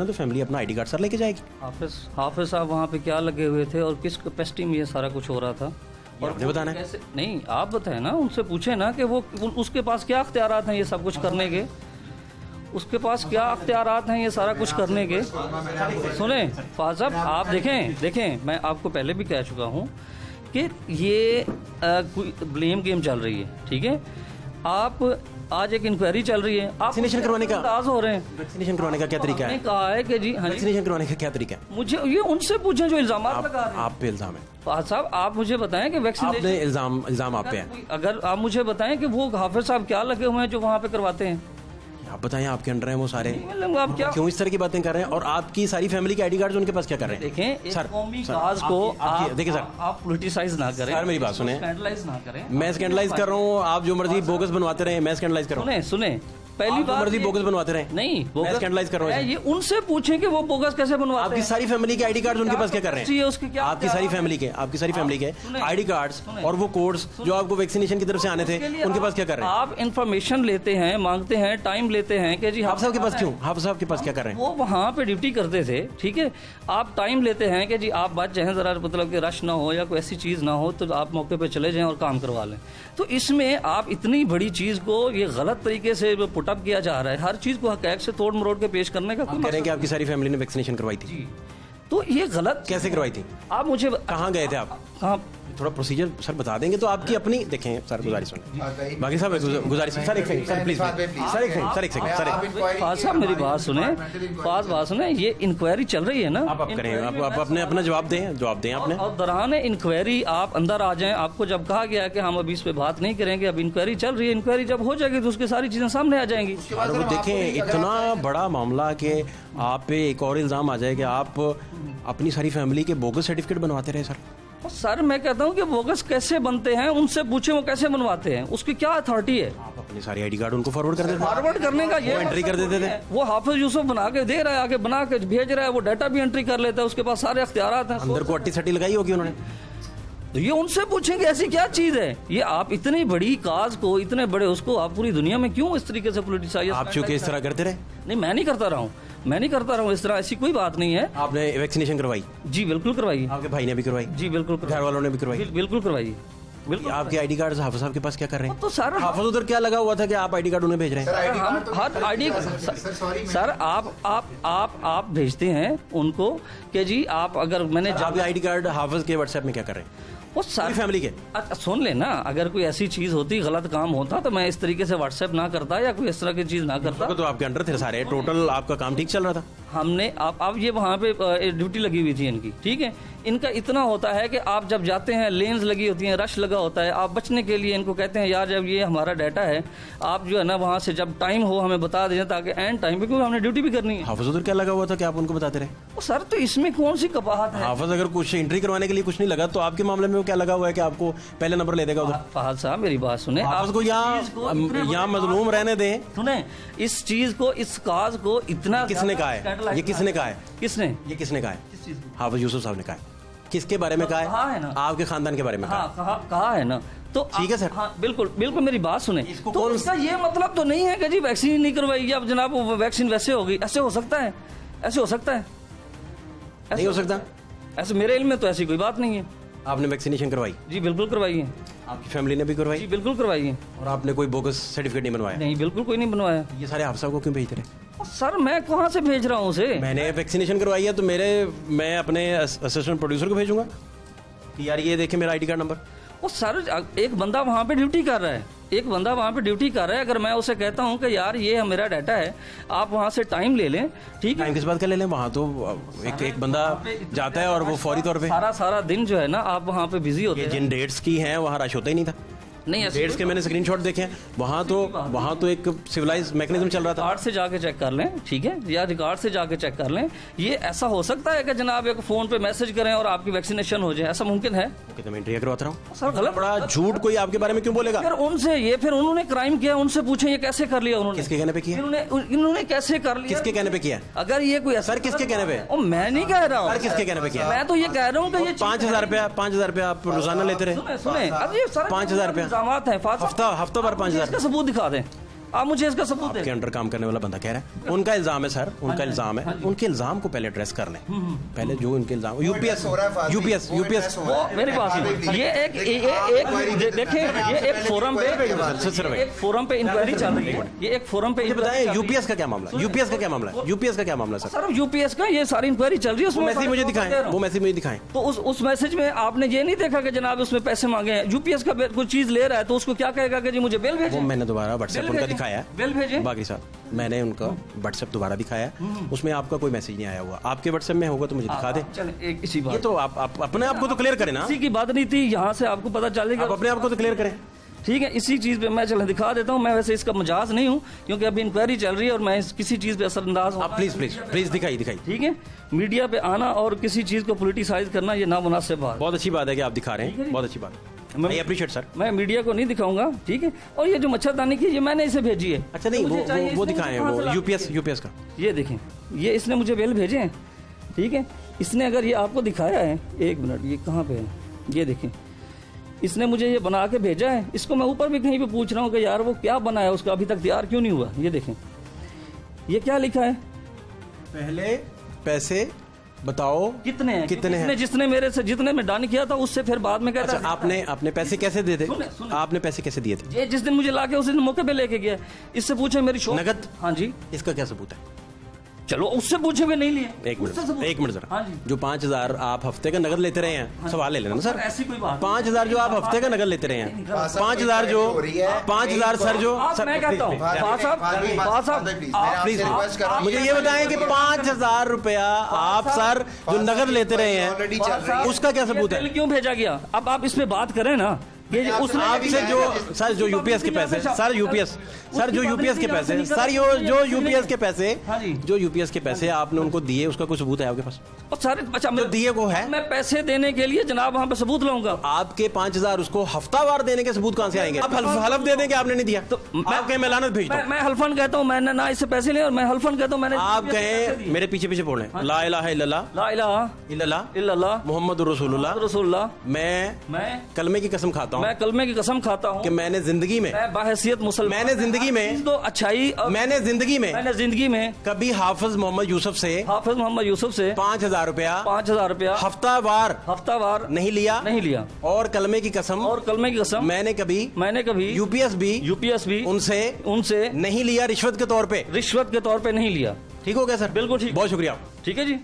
तो फैमिली अपना आईडी कार्ड सर लेके जाएगी। हाफिज़ साहब वहाँ पे क्या लगे हुए थे और किस कैपेसिटी में ये सारा कुछ हो रहा था? और आपने बताना है? कैसे? नहीं, आप बताएं ना, उनसे पूछे ना कि वो उसके पास क्या अख्तियारात हैं ये सब कुछ करने के। उसके पास क्या अख्तियारात हैं ये सारा कुछ करने के। सुने फाज साहब, आप देखें, मैं आपको पहले भी कह चुका हूँ कि ये कोई ब्लेम गेम चल रही है, ठीक है। आप आज एक इंक्वायरी चल रही है, आप वैक्सीनेशन करवाने का अंदाज हो रहे हैं। वैक्सीनेशन करवाने का क्या तरीका आपने है? कहा है कि जी हाँ जी, वैक्सीनेशन करवाने का क्या तरीका है? मुझे ये उनसे पूछें जो इल्जाम लगा रहे हैं। आप पे इल्जाम है, फहद साहब आप मुझे बताएं कि वैक्सीनेशन, आपने इल्जाम आप पे है। अगर आप मुझे बताएं कि वो हाफिज साहब क्या लगे हुए हैं जो वहाँ पे करवाते हैं, आप बताएं, आपके अंडर हैं वो सारे, मतलब आप क्या क्यों इस तरह की बातें कर रहे हैं? और आपकी सारी फैमिली के आईडी कार्ड उनके पास क्या कर रहे हैं? देखें, एक सर, कौमी सर, काज को आपकी- देखिए सर, आप पोलिटिसाइज ना करें, सर, मेरी बात सुने। स्कैंडलाइज ना करें। मैं स्कैंडलाइज कर रहा हूँ, आप जो मर्जी बोगस बनवाते रहे, मैं स्कैंडलाइज कर रहा हूँ। सुने पहली आप जो बात मर्जी ये- बोगस बनवाते रहे, नहीं मैं स्कैंडलाइज कर रहा हूँ। ये उनसे पूछें कि वो बोगस कैसे बनवाते आपकी हैं। सारी फैमिली के आईडी कार्ड उनके पास क्या कर रहे चाहिए हैं? उसके क्या आपकी सारी फैमिली के सुने। आईडी कार्ड्स सुने। और वो कोड्स जो आपको वैक्सीनेशन की तरफ से आने थे, उसके लिए उनके पास क्या कर रहे हैं? आप इंफॉर्मेशन लेते हैं, मांगते हैं, टाइम लेते हैं कि जी आप साहब के पास क्यों? आप साहब के पास क्या कर रहे हैं? वो वहाँ पे ड्यूटी करते थे, ठीक है, आप टाइम लेते हैं कि जी आप बच जाएं, जरा मतलब कि रश ना हो या कोई ऐसी चीज़ ना हो, तो आप मौके पे चले जाएं और काम करवा लें। तो इसमें आप इतनी बड़ी चीज़ को ये गलत तरीके से पुटअप किया जा रहा है, हर चीज़ को हक़ से तोड़ मरोड़ के पेश करने का कोई कह रहे हैं कि मकसद आपकी सारी फैमिली ने वैक्सीनेशन करवाई थी। नहीं। तो ये गलत कैसे करवाई थी? आप मुझे कहाँ गए थे आप? कहाँ थोड़ा प्रोसीजर सर बता देंगे तो आपकी अपनी देखें सर, गुजारिश सुने। बाकी साहब गुजारिश सर, एक सेकंड सर, प्लीज सर, एक सेकंड सर, फाज साहब मेरी बात सुने, फाज बात सुने, ये इंक्वायरी चल रही है ना, आप करें, आप अपने अपना जवाब दें आपने। और दौरान इंक्वायरी आप अंदर आ जाएं। आपको जब कहा गया कि हम अभी इस पे बात नहीं करेंगे, अब इंक्वायरी चल रही है, इंक्वायरी जब हो जाएगी तो उसकी सारी चीजें सामने आ जाएंगी। और वो देखें, इतना बड़ा मामला कि आप पे एक और इल्जाम आ जाए कि आप अपनी सारी फैमिली के बोगस सर्टिफिकेट बनवाते रहे सर। सर मैं कहता हूँ कि बोगस कैसे बनते हैं, उनसे पूछे वो कैसे बनवाते हैं, उसकी क्या अथॉरिटी है? आप अपनी सारी आईडी कार्ड उनको फॉरवर्ड कर देते थे? फॉरवर्ड करने का ये वो एंट्री कर देते थे? वो हाफिज यूसुफ बना के दे रहा है, आगे बना के भेज रहा है, वो डाटा भी एंट्री कर लेता है, उसके पास सारे अख्तियारात हैं। अंदर को अट्टी सट्टी लगाई होगी उन्होंने। तो ये उनसे पूछेंगे ऐसी क्या चीज है? ये आप इतनी बड़ी काज को, इतने बड़े उसको आप पूरी दुनिया में क्यों इस तरीके से पोलिटिसाइज? आप चूंकि इस तरह करते रहे। नहीं, मैं नहीं करता रहा हूँ, मैं नहीं करता रहा हूँ इस तरह, ऐसी कोई बात नहीं है। आपने वैक्सीनेशन करवाई? जी बिल्कुल करवाइए। आपके भाई ने भी करवाई? जी बिल्कुल घर वालों ने भी करवाई? बिल्कुल करवाइए, बिल्कुल। आपके आईडी कार्ड हाफिज साहब के पास क्या कर रहे हैं? तो सर हाफिज उधर क्या लगा हुआ था कि आप आईडी कार्ड उन्हें भेज रहे हैं? हम हर आईडी सर आप भेजते हैं उनको कि जी आप, अगर मैंने आपके आईडी कार्ड हाफिज के व्हाट्सएप में क्या कर रहे हैं? वो सारी फैमिली के अच्छा सुन लेना, अगर कोई ऐसी चीज होती, गलत काम होता, तो मैं इस तरीके से व्हाट्सएप ना करता या कोई इस तरह की चीज ना करता। तो आपके अंडर थे सारे, टोटल आपका काम ठीक चल रहा था? हमने आप ये वहाँ पे ड्यूटी लगी हुई थी इनकी, ठीक है, इनका इतना होता है कि आप जब जाते हैं, लेन्स लगी होती हैं, रश लगा होता है, आप बचने के लिए इनको कहते हैं यार जब ये हमारा डाटा है, आप जो है ना वहाँ से जब टाइम हो हमें बता दें, ताकि एंड टाइम पे, क्योंकि हमने ड्यूटी भी करनी है। हाफिज उधर क्या लगा हुआ था कि आप उनको बताते रहे? वो सर तो इसमें कौन सी कबाहत है? हाफिज अगर कुछ एंट्री करवाने के लिए कुछ नहीं लगा तो आपके मामले में वो क्या लगा हुआ है कि आपको पहले नंबर ले देगा उधर? फहद साहब मेरी बात सुने, हाफिज को यहाँ मजलूम रहने दें। सुने, इस चीज को, इस काज को इतना किसने कहा है? ये किसने कहा है? किसने? ये किसने कहा है? हाफिज यूसुफ साहब ने कहा है। किसके बारे में कहा है? ना आपके खानदान के बारे में हाँ, कहा है ना। तो ठीक है सर। हाँ बिल्कुल बिल्कुल, मेरी बात सुने। तो कौन इसका ये मतलब तो नहीं है कि जी वैक्सीन नहीं करवाई, अब जनाब वो वैक्सीन वैसे होगी, ऐसे हो सकता है? ऐसे हो सकता है? नहीं हो सकता। ऐसे मेरे इल्म में तो ऐसी कोई बात नहीं है। आपने वैक्सीनेशन करवाई? जी बिल्कुल करवाई है। आपकी फैमिली ने भी करवाई? जी बिल्कुल करवाई है। और आपने कोई बोगस सर्टिफिकेट नहीं बनवाया? नहीं, बिल्कुल कोई नहीं बनवाया। ये सारे हाफिज साहब को क्यों भेज रहे? सर मैं कहाँ से भेज रहा हूँ उसे? मैंने वैक्सीनेशन करवाई है तो मैं अपने असिस्टेंट प्रोड्यूसर को भेजूंगा कि यार ये देखें मेरा आईडी कार्ड नंबर। वो सर एक बंदा वहाँ पे ड्यूटी कर रहा है, एक बंदा वहाँ पे ड्यूटी कर रहा है, अगर मैं उसे कहता हूँ कि यार ये मेरा डाटा है, आप वहाँ से टाइम ले लें, ठीक है? टाइम किस बात का ले लें? वहाँ तो एक बंदा जाता है और वो फौरी तौर पे सारा दिन जो है ना आप वहाँ पे बिजी होते ये हैं। जिन डेट्स की हैं वहाँ रश होता ही नहीं था। नहीं, ऐसे डेट्स के मैंने स्क्रीनशॉट देखे हैं, वहाँ तो एक सिविलाइज मैकेनिज्म चल रहा था। रिकॉर्ड से जाके चेक कर लें, ठीक है, या रिकॉर्ड से जाके चेक कर लें। ये ऐसा हो सकता है कि जनाब एक फोन पे मैसेज करें और आपकी वैक्सीनेशन हो जाए, ऐसा मुमकिन है? तो मैं इंट्री करवाता रहा हूँ। सर गलत, बड़ा झूठ कोई आपके बारे में क्यों बोलेगा? फिर उन्होंने क्राइम किया, उनसे पूछे ये कैसे कर लिया उन्होंने? किसके कहने पे किया? इन्होंने कैसे कर लिया? किसके कहने पे किया? अगर ये कोई सर किसके कहने पे? ओ मैं नहीं कह रहा हूँ। सर किसके कहने पे किया? मैं तो ये कह रहा हूँ कि ये 5,000 रुपया आप रोजाना लेते रहे? सुने अब ये सारे 5,000 रुपया इल्जामात हैं, हफ्ता भर 5,000। इसका सबूत दिखा दें आप मुझे, इसका सबूत आपके दें। अंडर काम करने वाला बंदा कह रहा है उनका इल्जाम है सर, उनका इल्जाम है, उनके इल्जाम को पहले एड्रेस कर लें। पहले जो उनके इल्जाम यूपीएस वो मेरी बात सुनो, ये एक देखें, ये एक फोरम पे इंक्वायरी चल रही है, ये एक फोरम पे बताएं यूपीएस का क्या मामला? यूपीएस का क्या मामला सर? सर यूपीएस का ये सारी इंक्वायरी चल रही है, उसमें मैसेज मुझे दिखाएं, वो मैसेज मुझे दिखाएं। तो उस मैसेज में आपने ये नहीं देखा कि जनाब उसमें पैसे मांगे हैं? यूपीएस का कोई चीज ले रहा है तो उसको क्या कहेगा कि जी मुझे बिल भेजें? वो मैंने दोबारा व्हाट्सएप उनका दिखाया है बिल भेजे बाकी साहब, मैंने उनका व्हाट्सएप दोबारा दिखाया है, उसमें आपका कोई मैसेज नहीं आया हुआ। आपके व्हाट्सएप में होगा तो मुझे दिखा दे। चले एक इसी ये बात, तो आप अपने आप को तो क्लियर करें ना, इसी की बात नहीं थी, यहाँ से आपको पता चलेगा, आप अपने आप को तो क्लियर करें। ठीक है। इसी चीज पे मैं चले दिखा देता हूँ। मैं वैसे इसका मजाज नहीं हूँ, क्योंकि अभी इंक्वायरी चल रही है और मैं किसी चीज पे असरअंदाज हूँ। आप प्लीज प्लीज प्लीज दिखाइए दिखाइए। ठीक है, मीडिया पे आना और किसी चीज को पॉलिटिसाइज करना ये नामुनासिब बात। बहुत अच्छी बात है कि आप दिखा रहे हैं, बहुत अच्छी बात है, आई अप्रिशिएट सर। मैं मीडिया को नहीं दिखाऊंगा, ठीक है। और ये जो मच्छरदानी की, ये मैंने इसे भेजी है। अच्छा नहीं, मुझे चाहिए, वो इसने दिखाएं, मुझे कहाँ से वो ला- यूपीएस का। ये देखें, ये इसने मुझे बिल भेजे हैं, ठीक है। इसने अगर ये आपको दिखाया है, एक मिनट, ये कहाँ पे है, ये देखें, इसने मुझे ये बना के भेजा है। इसको मैं ऊपर भी कहीं पे पूछ रहा हूँ कि यार वो क्या बनाया, उसका अभी तक तैयार क्यों नहीं हुआ। ये देखें, ये क्या लिखा है, पहले पैसे बताओ कितने हैं, कितने हैं? जिसने मेरे से, जितने में डन किया था, उससे फिर बाद में कहता अच्छा, आपने पैसे कैसे दिए थे? सुने। आपने पैसे कैसे दिए थे? ये जिस दिन मुझे लाके उस दिन मौके पे लेके गया, इससे पूछे मेरी शॉप नगद? हाँ जी, इसका क्या सबूत है? चलो उससे पूछे हुए नहीं लिए। एक उससे सबूत- मिनट, एक मिनट जरा। हाँ जी, जो 5,000 आप हफ्ते का नगद लेते रहे हैं, सवाल ले लेना ना सर। ऐसी कोई बात 5,000 जो आप हफ्ते का नगद लेते रहे हैं, 5,000 जो हो रही है। 5,000 सर जो आप, सर मैं कहता हूँ, प्लीज मुझे ये बताएं कि 5,000 रुपया आप सर जो नगद लेते रहे हैं, उसका क्या सबूत है? बिल क्यों भेजा गया? अब आप इस पे बात करें ना। ये उसने आपसे जो सर जो यूपीएस के पैसे, सर यूपीएस के पैसे, सर जो यूपीएस के पैसे, हाँ जी, जो यूपीएस के पैसे आपने उनको दिए, उसका कोई सबूत है आपके पास? और सारे अच्छा जो दिए वो है। मैं पैसे देने के लिए जनाब वहाँ पे सबूत लाऊंगा। आपके 5,000 उसको हफ्तावार देने के सबूत कहाँ से आएंगे? आप हलफ दे दें कि आपने नहीं दिया, तो आप कहें मैं लानत भेजता हूं। मैं हल्फन कहता हूँ मैंने ना इससे पैसे लिए, और मैं हल्फन कहता हूँ मैंने। आप कहें मेरे पीछे पीछे बोले, ला इलाहा इल्लल्लाह, ला इलाहा इल्लल्लाह इल्लल्लाह मुहम्मदुर रसूलुल्लाह, रसूलुल्लाह, मैं मैं कलमे की कसम खाता हूँ मैं कलमे की कसम खाता हूँ कि मैंने जिंदगी में, मैं बाहैसियत मुसलमान, मैंने जिंदगी में, तो अच्छाई और मैंने जिंदगी में कभी हाफिज मोहम्मद यूसुफ से हाफिज मोहम्मद यूसुफ से 5,000 रुपया 5,000 रुपया हफ्तावार नहीं लिया, और कलमे की कसम, और कलमे की कसम मैंने कभी यूपीएस भी उनसे नहीं लिया, रिश्वत के तौर पे नहीं लिया। ठीक हो गया सर? बिल्कुल ठीक, बहुत शुक्रिया। ठीक है जी।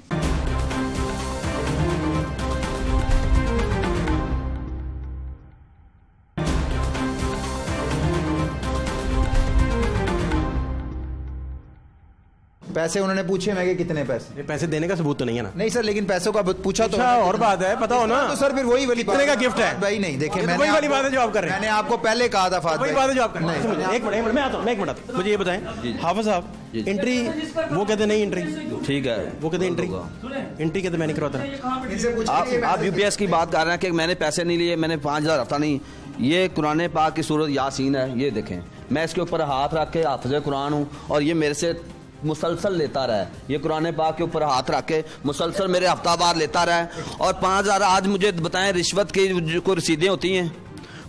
पैसे उन्होंने पूछे, मैं कि कितने पैसे? ये पैसे देने का सबूत तो नहीं है ना? नहीं सर, लेकिन पैसों का पूछा तो अच्छा, और बात है, पता हो ना। तो सर फिर वही वाली कितने का गिफ्ट है भाई? नहीं देखिए, ये तो मैंने वही वाली आपको- बात है जो आप कर रहे हैं। मैंने आपको पहले कहा था फाद वही भाई। बात है जो आप कर रहे हैं। सुनिए, एक मिनट मैं आता हूँ, मुझे ये बताएं, हाफिज साहब, एंट्री वो कहते नहीं, एंट्री ठीक है, वो कहते एंट्री कहते मैं नहीं करवाता। इनसे पूछिए, आप यूपीएस की बात कर रहे हैं कि मैंने पैसे नहीं लिए, मैंने 5,000 हफ्ता नहीं। ये कुरान पाक की सूरत यासीन है, ये देखें, मैं इसके ऊपर हाथ रख के हाफिज कुरान हूँ, और ये मेरे से मुसलसल लेता रहा है। ये कुरान पाक के ऊपर हाथ रख के मुसलसल मेरे हफ्तावार लेता रहा है। और 5,000 आज मुझे बताएं, रिश्वत की जो कोई रसीदें होती हैं,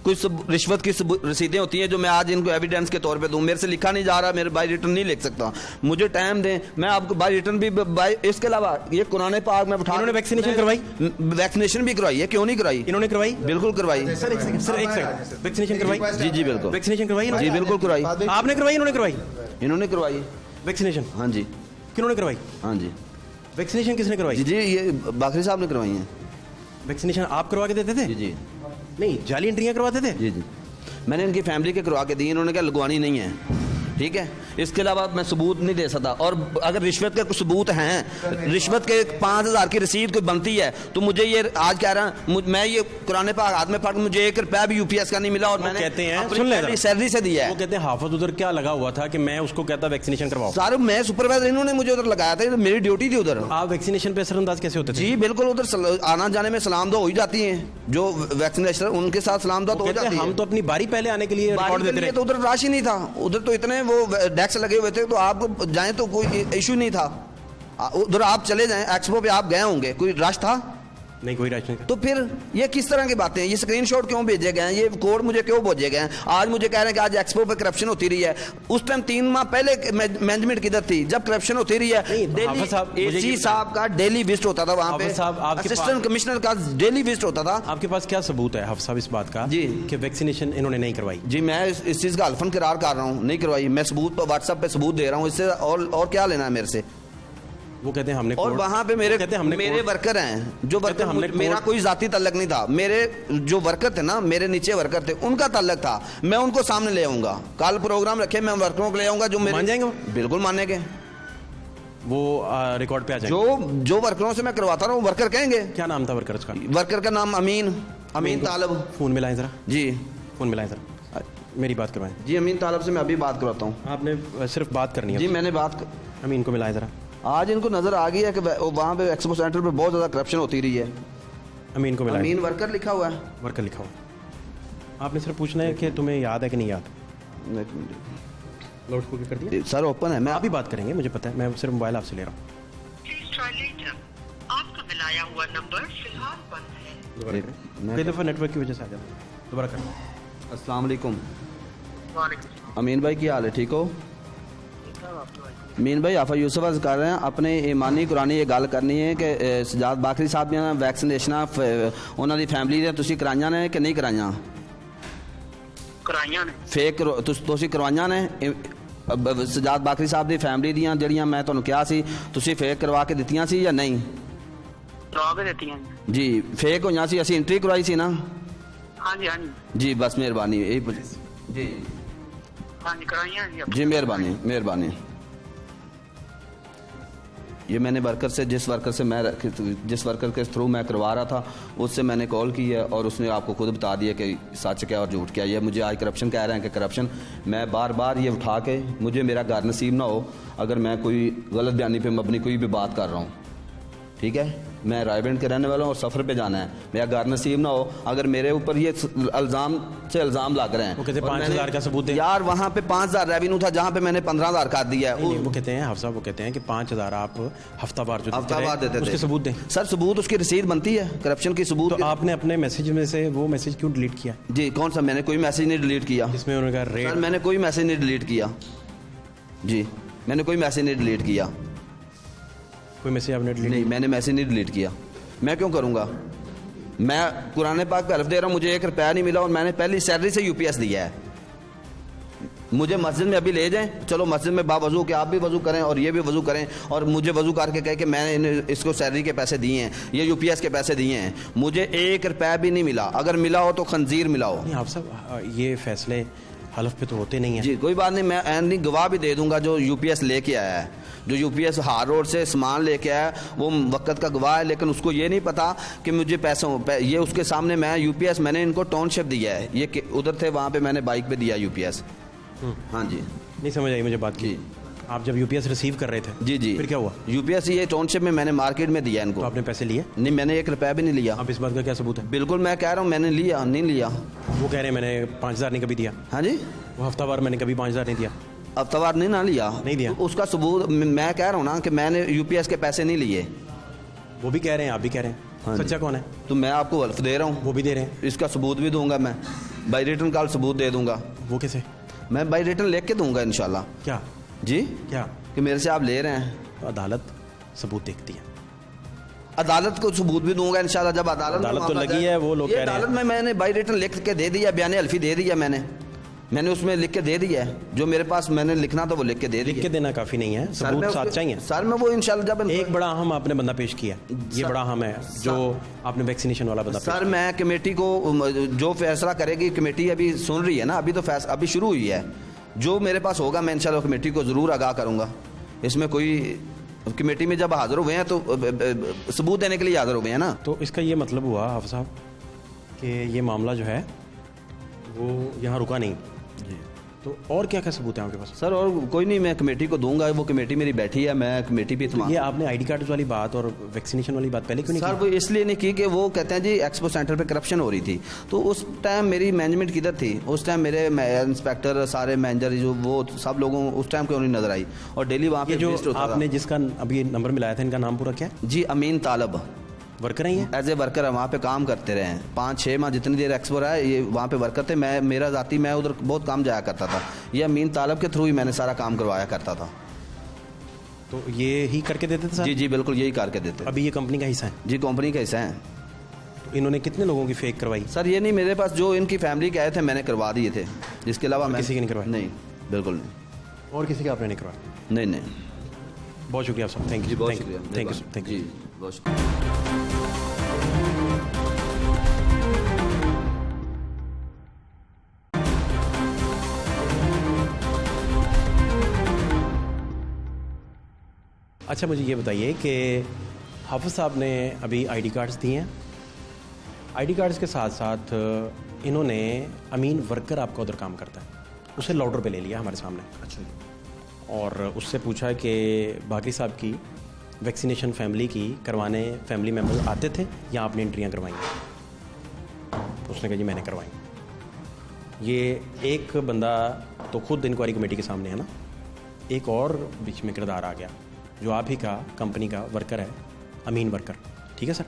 कुछ रिश्वत की रसीदें होती हैं जो मैं आज इनको एविडेंस के तौर पे दूं। मेरे से लिखा नहीं जा रहा, मेरे बाय रिटर्न नहीं लिख सकता, मुझे टाइम दें, मैं आपको बाय रिटर्न भी बाय। इसके अलावा ये कुरान पाक में इन्होंने वैक्सीनेशन करवाई? वैक्सीनेशन भी करवाई है, क्यों नहीं करवाई? इन्होंने करवाई, बिल्कुल करवाई। सर एक सेकंड, वैक्सीनेशन करवाई? जी बिल्कुल, वैक्सीनेशन करवाई? जी बिल्कुल करवाई। आपने करवाई, इन्होंने करवाई इन्होंने करवाई वैक्सीनेशन? हाँ जी, किन्होंने करवाई हाँ जी, वैक्सीनेशन? किसने करवाई? जी ये बाकरी साहब ने करवाई है। वैक्सीनेशन आप करवा के देते थे? जी जी नहीं, जाली एंट्रियां करवाते थे? जी जी, मैंने इनकी फैमिली के करवा के दी, इन्होंने क्या लगवानी नहीं है, ठीक है। इसके अलावा मैं सबूत नहीं दे सकता। और अगर रिश्वत के कुछ सबूत हैं, रिश्वत के 5,000 की रसीद कोई बनती है, तो मुझे ये आज कह रहा हूं, मैं ये कुरान पाक हाथ में पढ़, मुझे 1 रुपया भी यूपीएस का नहीं मिला, और मैंने कहते हैं, अपनी सुन ले पहली सैलरी से दिया वो है। कहते हैं हाफिज उधर क्या लगा हुआ था कि मैं उसको कहता वैक्सीनेशन करवाओ। सारे मैं सुपरवाइजर, इन्होंने मुझे उधर लगाया था, मेरी ड्यूटी थी उधर। आप वैक्सीनेशन पे असरअंदाज कैसे होते थे? जी बिल्कुल, उधर आना जाने में सलाम दो हो ही जाती है, जो वैक्सीनेशन उनके साथ सलाम दो तो हो जाती है। हम तो अपनी बारी पहले आने के लिए रिकॉर्ड देते रहे। तो उधर राशि नहीं था, उधर तो इतने वो डेस्क लगे हुए थे, तो आप जाएं तो कोई इशू नहीं था। उधर आप चले जाएं, एक्सपो पे आप गए होंगे, कोई रश था? नहीं, कोई रश नहीं। तो फिर ये किस तरह की बातें हैं? ये स्क्रीनशॉट क्यों भेजे गए हैं? ये कोड मुझे क्यों भेजे गए हैं? आज मुझे कह रहे हैं कि आज एक्सपो पे करप्शन होती रही है। उस टाइम 3 माह पहले मैनेजमेंट किधर थी जब करप्शन होती रही है? एसी साहब का डेली विजिट होता था वहां पे, असिस्टेंट कमिश्नर का डेली विजिट होता था। आपके पास क्या सबूत है हाफिज साहब इस बात का जी कि वैक्सीनेशन इन्होंने नहीं करवाई? जी मैं इस चीज का हल्फन करार कर रहा हूँ, नहीं करवाई। मैं सबूत पर व्हाट्सएप पे सबूत दे रहा हूँ, इससे और क्या लेना है मेरे से? वो कहते हैं हमने और कोर्ट- वहां पे वो कहते हैं हमने मेरे कोर्ट- वर्कर हैं जो कहते हैं हमने वर्कर मेरा कोर्ट- कोई जाति तल्लक नहीं था, मेरे जो वर्कर थे ना, मेरे नीचे वर्कर थे, उनका तल्लक था। मैं उनको सामने ले आऊंगा, कल प्रोग्राम रखे मैं वर्करों को ले आऊंगा जो मेरे मान जाएंगे वो? बिल्कुल मानेंगे। वो रिकॉर्ड पे आ जाएंगे। जो वर्करों से मैं करवाता रहा हूँ वर्कर कहेंगे। क्या नाम था वर्कर का? वर्कर का नाम अमीन तालब। फ़ोन मिलाएं ज़रा, जी फ़ोन मिलाएं ज़रा, मेरी बात करवाएं। जी अमीन तालब से मैं अभी बात करवाता हूँ। आपने सिर्फ बात करनी है। जी मैंने बात अमीन को मिलाएं ज़रा। आज इनको नजर आ गई है कि वहाँ पे एक्सपो सेंटर पे बहुत ज्यादा करप्शन होती रही है। अमीन को मिलाएं। अमीन वर्कर लिखा हुआ है। वर्कर लिखा हुआ। आपने सिर्फ पूछना है कि तुम्हें याद है कि नहीं याद। लाउड स्पीकर कर दिया। सर ओपन है, मैं आप ही बात करेंगे, मुझे पता है, मैं सिर्फ मोबाइल आपसे ले रहा हूँ। Please try later. आपका मिलाया हुआ नंबर फिलहाल बंद है। दोबारा करें। कई दफ़ा नेटवर्क की वजह से आ जाता है। दोबारा करें। अस्सलाम वालेकुम। वालेकुम अमीन भाई की हाल है, ठीक हो? अमीन भाई आफा यूसुफ अर्ज कर रहे हैं, अपने ईमानी कुरानी ये गल करनी है कि सजाद बाकरी साहब ਦੀਆਂ ਵੈਕਸੀਨੇਸ਼ਨਾਂ ਉਹਨਾਂ ਦੀ ਫੈਮਿਲੀ ਦੀਆਂ ਤੁਸੀਂ ਕਰਾਈਆਂ ਨੇ ਕਿ ਨਹੀਂ ਕਰਾਈਆਂ? कराइयां ने ਫੇਕ ਤੁਸੀਂ ਕਰਵਾਈਆਂ ਨੇ? ਸਜਾਦ ਬਾਕਰੀ ਸਾਹਿਬ ਦੀ ਫੈਮਿਲੀ ਦੀਆਂ ਜਿਹੜੀਆਂ ਮੈਂ ਤੁਹਾਨੂੰ ਕਿਹਾ ਸੀ ਤੁਸੀਂ ਫੇਕ ਕਰਵਾ ਕੇ ਦਿੱਤੀਆਂ ਸੀ ਜਾਂ ਨਹੀਂ? करवा के देती हैं ਜੀ ਫੇਕ ਹੋਈਆਂ ਸੀ, ਅਸੀਂ ਐਂਟਰੀ ਕਰਵਾਈ ਸੀ ਨਾ? हाँ जी हाँ जी जी बस मेहरबानी यही जी हाँ जी कराइयां जी अब जी मेहरबानी मेहरबानी। ये मैंने वर्कर से जिस वर्कर के थ्रू मैं करवा रहा था उससे मैंने कॉल की है और उसने आपको खुद बता दिया कि सच क्या और झूठ क्या। ये मुझे आज करप्शन कह रहे हैं कि करप्शन, मैं बार बार ये उठा के मुझे मेरा घर नसीब ना हो अगर मैं कोई गलत बयानी पे मबनी कोई भी बात कर रहा हूँ। ठीक है, मैं रायबंद के रहने वाला हूँ और सफ़र पे जाना है, मेरा घर नसीब ना हो अगर मेरे ऊपर ये इल्ज़ाम से इल्ज़ाम लग रहे हैं। वो कहते हैं और 5,000 का सबूत दें। यार वहाँ पे 5,000 रेवेन्यू था जहाँ पे मैंने 15,000 कर दिया है। नहीं, वो कहते हैं हाफ़ साहब, वो कहते हैं कि 5,000 आप हफ्तावार जो हफ्तावार देते थे, उसके सबूत दें। सर सबूत उसकी रसीद बनती है करप्शन की सबूत तो आपने अपने मैसेज में से वो मैसेज क्यों डिलीट किया जी कौन सा? मैंने कोई मैसेज नहीं डिलीट किया जिसमें उन्होंने कहा सर, रेट? मैंने कोई मैसेज नहीं डिलीट किया जी, मैंने कोई मैसेज नहीं डिलीट किया। कोई मैसेज आपने डिलीट? नहीं मैंने मैसेज नहीं डिलीट किया, मैं क्यों करूँगा? मैं कुरान पाक का हर्फ दे रहा हूँ, मुझे 1 रुपया नहीं मिला और मैंने पहली सैलरी से यूपीएस दिया है। मुझे मस्जिद में अभी ले जाएं, चलो मस्जिद में बावजू के आप भी वजू करें और ये भी वजू करें और मुझे वजू करके कहे कि मैंने इसको सैलरी के पैसे दिए हैं, ये यूपीएस के पैसे दिए हैं, मुझे 1 रुपया भी नहीं मिला। अगर मिला हो तो खंजीर मिला हो। नहीं, आप सब ये फैसले हलफ पे तो होते नहीं हैं। जी कोई बात नहीं, मैं एंड गवाह भी दे दूंगा जो यूपीएस लेके आया है, जो यूपीएस हार रोड से सामान लेके आया वो वक्त का गवाह है, लेकिन उसको ये नहीं पता कि मुझे ये उसके सामने मैं यूपीएस मैंने इनको टाउनशिप दिया है, ये उधर थे वहाँ पे मैंने बाइक पे दिया यूपीएस। हाँ जी नहीं समझ आई मुझे बात की। आप जब यूपीएस रिसीव कर रहे थे जी जी फिर क्या हुआ? यूपीएस ये टाउनशिप में मैंने मार्केट में दिया तो इनको। आपने पैसे लिए? नहीं मैंने 1 रुपया भी नहीं लिया। आप इस बात का क्या सबूत है? बिल्कुल मैं कह रहा हूँ मैंने लिया नहीं लिया। वो कह रहे हैं मैंने 5,000 नहीं कभी दिया। हाँ जी वो हफ्तावार मैंने कभी 5,000 नहीं दिया। हफ्तावार नहीं ना लिया, नहीं दिया। तो उसका सबूत मैं कह रहा हूँ ना कि मैंने यूपीएस के पैसे नहीं लिए। वो भी कह रहे हैं, आप भी कह रहे हैं। हाँ जी। सच्चा कौन है? तो मैं आपको हल्फ दे रहा हूँ, वो भी दे रहे हैं। इसका सबूत भी दूंगा मैं, बाई रिटर्न कल सबूत दे दूंगा। वो कैसे? मैं बाई रिटर्न लिख के दूंगा इंशाल्लाह। क्या जी क्या? कि मेरे से आप ले रहे हैं, अदालत सबूत देखती है। अदालत को सबूत भी दूंगा इंशाल्लाह। जब अदालत तो लगी है, वो लोग कह रहे हैं। अदालत में मैंने बाई रिटर्न लिख के दे दिया, बयान हल्फी दे दिया, मैंने उसमें लिख के दे दिया है जो मेरे पास मैंने लिखना था वो लिख के दे लिख के दिया। देना काफ़ी नहीं है, सबूत साथ चाहिए। सर मैं वो इंशाल्लाह जब एक बड़ा अहम आपने बंदा पेश किया, ये बड़ा अहम है जो आपने वैक्सीनेशन वाला बंदा पेश सर मैं कमेटी को जो फैसला करेगी कमेटी अभी सुन रही है ना, अभी तो अभी शुरू हुई है, जो मेरे पास होगा मैं इंशाल्लाह कमेटी को ज़रूर आगाह करूँगा। इसमें कोई कमेटी में जब हाजिर हुए हैं तो सबूत देने के लिए हाजिर हो गए हैं ना। तो इसका ये मतलब हुआ हाफ़ साहब कि ये मामला जो है वो यहाँ रुका नहीं। तो और क्या क्या सबूत है आपके पास? सर और कोई नहीं, मैं कमेटी को दूंगा, वो कमेटी मेरी बैठी है, मैं कमेटी पे ये आपने आईडी कार्ड वाली बात और वैक्सीनेशन वाली बात पहले क्यों नहीं सर की? वो इसलिए नहीं की कि वो कहते हैं जी एक्सपो सेंटर पे करप्शन हो रही थी, तो उस टाइम मेरी मैनेजमेंट किधर थी? उस टाइम मेरे इंस्पेक्टर सारे मैनेजर जो वो सब लोगों उस टाइम क्यों नहीं नजर आई? और डेली वहाँ ये पे जो विजिट होता था। आपने जिसका अभी नंबर मिलाया था, इनका नाम पूरा क्या है? जी अमीन तालब वर्कर हैं ये? एज ए वर्कर है, वहाँ पे काम करते रहे हैं 5-6 माह, जितनी देर एक्सपो रहा है ये वहाँ पे वर्कर थे। मेरा जाती मैं उधर बहुत काम जाया करता था, ये अमीन तालब के थ्रू ही मैंने सारा काम करवाया करता था। तो ये ही करके देते थे सर? जी जी बिल्कुल यही करके देते। अभी ये कंपनी का हिस्सा है? जी कंपनी का हिस्सा है। तो इन्होंने कितने लोगों की फेक करवाई? सर ये नहीं, मेरे पास जो इनकी फैमिली के आए थे मैंने करवा दिए थे, इसके अलावा मैं किसी की नहीं करवाई? नहीं बिल्कुल नहीं और किसी का आपने नहीं करवाया? नहीं नहीं। बहुत शुक्रिया साहब, थैंक जी यू, बहुत थैंक शुक्रिया, you, thank you, thank you. जी बहुत शुक्रिया। अच्छा मुझे ये बताइए कि हाफिज़ साहब ने अभी आईडी कार्ड्स दिए हैं, आईडी कार्ड्स के साथ साथ इन्होंने अमीन वर्कर आपका उधर काम करता है, उसे लाउडर पे ले लिया हमारे सामने। अच्छा और उससे पूछा कि बाकी साहब की वैक्सीनेशन फैमिली की करवाने फैमिली मेम्बर आते थे या आपने एंट्रियाँ करवाई? उसने कहा जी मैंने करवाई। ये एक बंदा तो खुद इंक्वायरी कमेटी के सामने है ना, एक और बीच में किरदार आ गया जो आप ही का कंपनी का वर्कर है, अमीन वर्कर, ठीक है सर,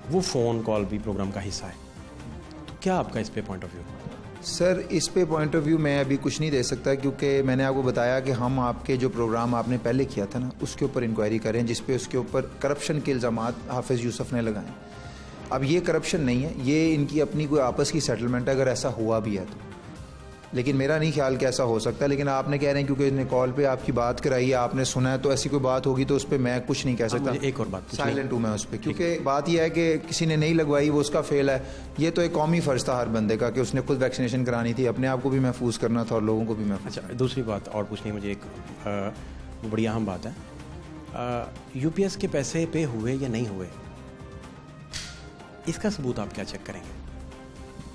वो फ़ोन कॉल भी प्रोग्राम का हिस्सा है। तो क्या आपका इस पे पॉइंट ऑफ व्यू? सर इस पे पॉइंट ऑफ व्यू मैं अभी कुछ नहीं दे सकता, क्योंकि मैंने आपको बताया कि हम आपके जो प्रोग्राम आपने पहले किया था ना, उसके ऊपर इंक्वायरी करें, जिस पे उसके ऊपर करप्शन के इल्ज़ामात हाफिज़ यूसुफ ने लगाए। अब ये करप्शन नहीं है, ये इनकी अपनी कोई आपस की सेटलमेंट है, अगर ऐसा हुआ भी है तो। लेकिन मेरा नहीं ख्याल कि ऐसा हो सकता है। लेकिन आपने कह रहे हैं क्योंकि इन्हें कॉल पे आपकी बात कराई है, आपने सुना है, तो ऐसी कोई बात होगी तो उस पर मैं कुछ नहीं कह सकता। मुझे एक और बात पूछनी है। साइलेंट हूँ मैं उस पर, क्योंकि बात यह है कि किसी ने नहीं लगवाई वो उसका फेल है। ये तो एक कौमी फ़र्ज़ था हर बंदे का कि उसने खुद वैक्सीनेशन करानी थी, अपने आप को भी महफूज करना था और लोगों को भी महफूज। अच्छा दूसरी बात और पूछनी है मुझे, एक वो बड़ी अहम बात है, यूपीएस के पैसे पे हुए या नहीं हुए, इसका सबूत आप क्या चेक करेंगे?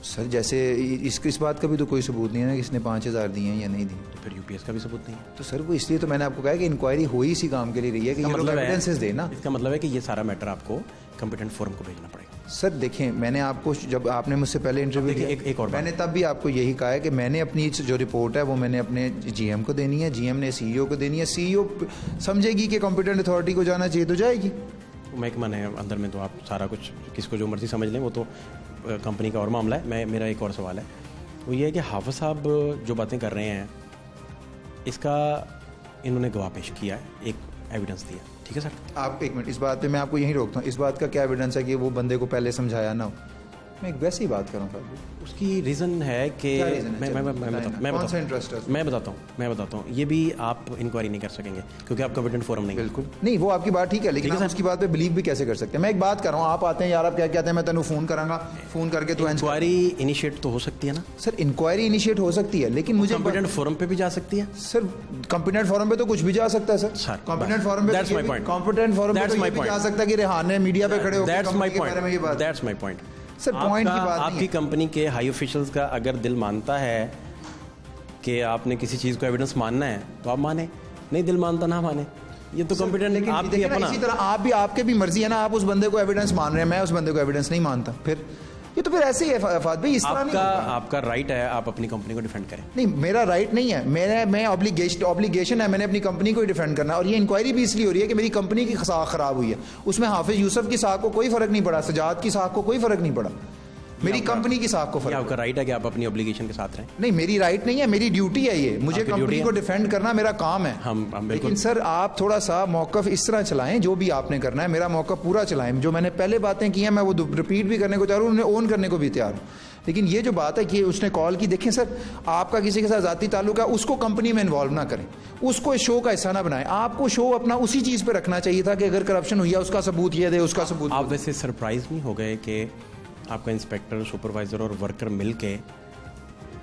सर जैसे इस बात का भी तो कोई सबूत नहीं है ना कि इसने 5,000 दिए हैं या नहीं दिए। तो फिर यूपीएस का भी सबूत नहीं है। तो सर वो इसलिए तो मैंने आपको कहा कि इंक्वायरी हुई इसी काम के लिए रही है कि ये लोग एविडेंसेस दे ना। इसका मतलब है कि ये सारा मैटर आपको कॉम्पिटेंट फोरम को भेजना पड़ेगा। सर देखें, मैंने आपको जब आपने मुझसे पहले इंटरव्यू किया, एक और मैंने तब भी आपको यही कहा है कि मैंने अपनी जो रिपोर्ट है वो मैंने अपने जीएम को देनी है, जीएम ने सीईओ को देनी है, सीईओ समझेगी कि कॉम्पिटेंट अथॉरिटी को जाना चाहिए तो जाएगी। महकमा है अंदर में, तो आप सारा कुछ किसको जो मर्जी समझ लें, वो तो कंपनी का और मामला है। मेरा एक और सवाल है, वो ये है कि हाफिज़ साहब जो बातें कर रहे हैं इसका इन्होंने गवाह पेश किया है, एक एविडेंस दिया, ठीक है सर? आप एक मिनट, इस बात पे मैं आपको यहीं रोकता हूँ। इस बात का क्या एविडेंस है कि वो बंदे को पहले समझाया ना हो? मैं एक वैसी बात करूँगा। उसकी रीज़न है कि मैं बताता हूँ, ये भी आप इंक्वायरी नहीं कर सकेंगे क्योंकि आप कॉम्पिटेंट फोरम नहीं। बिल्कुल नहीं, वो आपकी बात ठीक है, लेकिन हम उसकी बात पे बिलीव भी कैसे कर सकते हैं? मैं एक बात कर रहा हूँ, आप आते हैं यार, आप क्या कहते हैं, मैं तेनू फोन करांगा, फोन करके तो इंक्वायरी इनिशिएट तो हो सकती है ना सर? इंक्वायरी इनिशिएट हो सकती है, लेकिन मुझे कॉम्पिटेंट फोरम पे भी जा सकती है सर। कॉम्पिटेंट फोरम पे तो कुछ भी जा सकता है सर। कॉम्पिटेंट फोरम पे कॉम्पिटेंट फोरम पे जा सकता है कि रेहान ने मीडिया पे खड़े होकर कंपनी के बारे में ये बात। That's my point. Sir point की बात आपकी कंपनी के हाई ऑफिशियल्स का अगर दिल मानता है कि आपने किसी चीज़ को एविडेंस मानना है तो आप माने, नहीं दिल मानता ना माने, ये तो कॉम्पिटेंट। लेकिन आपकी अपना, इसी तरह आप भी, आपके भी मर्जी है ना, आप उस बंदे को एविडेंस मान रहे हैं, मैं उस बंदे को एविडेंस नहीं मानता, फिर ये तो फिर ऐसे ही है फाद भाई, इस तरह नहीं। आपका राइट है, आप अपनी कंपनी को डिफेंड करें। नहीं, मेरा राइट नहीं है, मैं ऑब्लिगेशन है, मैंने अपनी कंपनी को ही डिफेंड करना। और ये इंक्वायरी भी इसलिए हो रही है कि मेरी कंपनी की साख खराब हुई है, उसमें हाफिज यूसुफ की साख को कोई फर्क नहीं पड़ा, सजाद की साख को कोई फर्क नहीं पड़ा, मेरी कंपनी की साख को फर्क। आपका राइट है कि आप अपनी ऑब्लिगेशन के साथ रहें। नहीं, मेरी राइट नहीं है, मेरी ड्यूटी है, ये मुझे कंपनी को डिफेंड करना मेरा काम है। हम लेकिन सर आप थोड़ा सा मौकफ इस तरह चलाएं, जो भी आपने करना है मेरा मौकफ पूरा चलाएं। जो मैंने पहले बातें की हैं मैं वो रिपीट भी करने को तैयार हूँ, उन्हें ओन करने को भी तैयार हूँ। लेकिन ये जो बात है कि उसने कॉल की, देखें सर, आपका किसी के साथ जाती ताल्लुक है, उसको कंपनी में इन्वॉल्व ना करें, उसको इस शो का हिस्सा ना बनाएं। आपको शो अपना उसी चीज़ पे रखना चाहिए था कि अगर करप्शन हुई है उसका सबूत ये दे, उसका सबूत। आप वैसे सरप्राइज नहीं हो गए कि आपका इंस्पेक्टर, सुपरवाइजर और वर्कर मिलके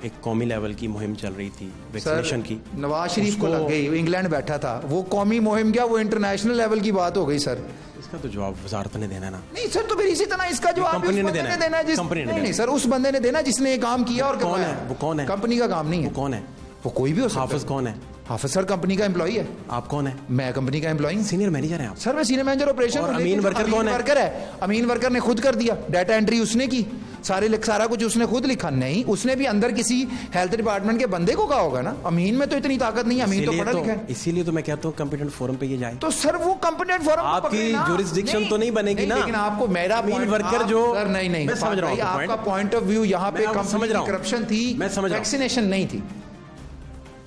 एक कौमी लेवल की मुहिम चल रही थी वैक्सीनेशन की? नवाज शरीफ को लग गई, इंग्लैंड बैठा था, वो कौमी मुहिम क्या, वो इंटरनेशनल लेवल की बात हो गई सर। इसका तो जवाब वजारत ने देना है ना। नहीं सर, तो फिर इसी तरह इसका जवाब कंपनी ने देना है। नहीं सर, उस बंदे ने देना जिसने ये काम किया। और कौन है वो? कौन है? कंपनी का काम नहीं है। वो कौन है? वो कोई भी हो सकता है। हाफिज कौन है? हाफिज सर कंपनी का एम्प्लॉई है। आप कौन है? मैं कंपनी का एम्प्लॉई। सीनियर मैनेजर हैं आप? सर मैं सीनियर मैनेजर ऑपरेशन। और अमीन वर्कर कौन है? वर्कर है, अमीन वर्कर ने खुद कर दिया, डाटा एंट्री उसने की, सारा कुछ उसने खुद लिखा। नहीं, उसने भी अंदर किसी हेल्थ डिपार्टमेंट के बंदे को कहा होगा ना। अमीन में तो इतनी ताकत नहीं है, अमीन तो पढ़ा लिखा है। इसीलिए तो मैं कहता हूँ कॉम्पिटेंट फोरम पे ये जाए। तो सर वो कॉम्पिटेंट फोरम आपकी जुरिस्डिक्शन तो नहीं बनेगी ना। लेकिन आपको मेरा अमीन वर्कर जो, सर नहीं, मैं समझ रहा हूँ आपका पॉइंट ऑफ व्यू यहाँ पे कंपनी की करप्शन थी, वैक्सीनेशन नहीं थी।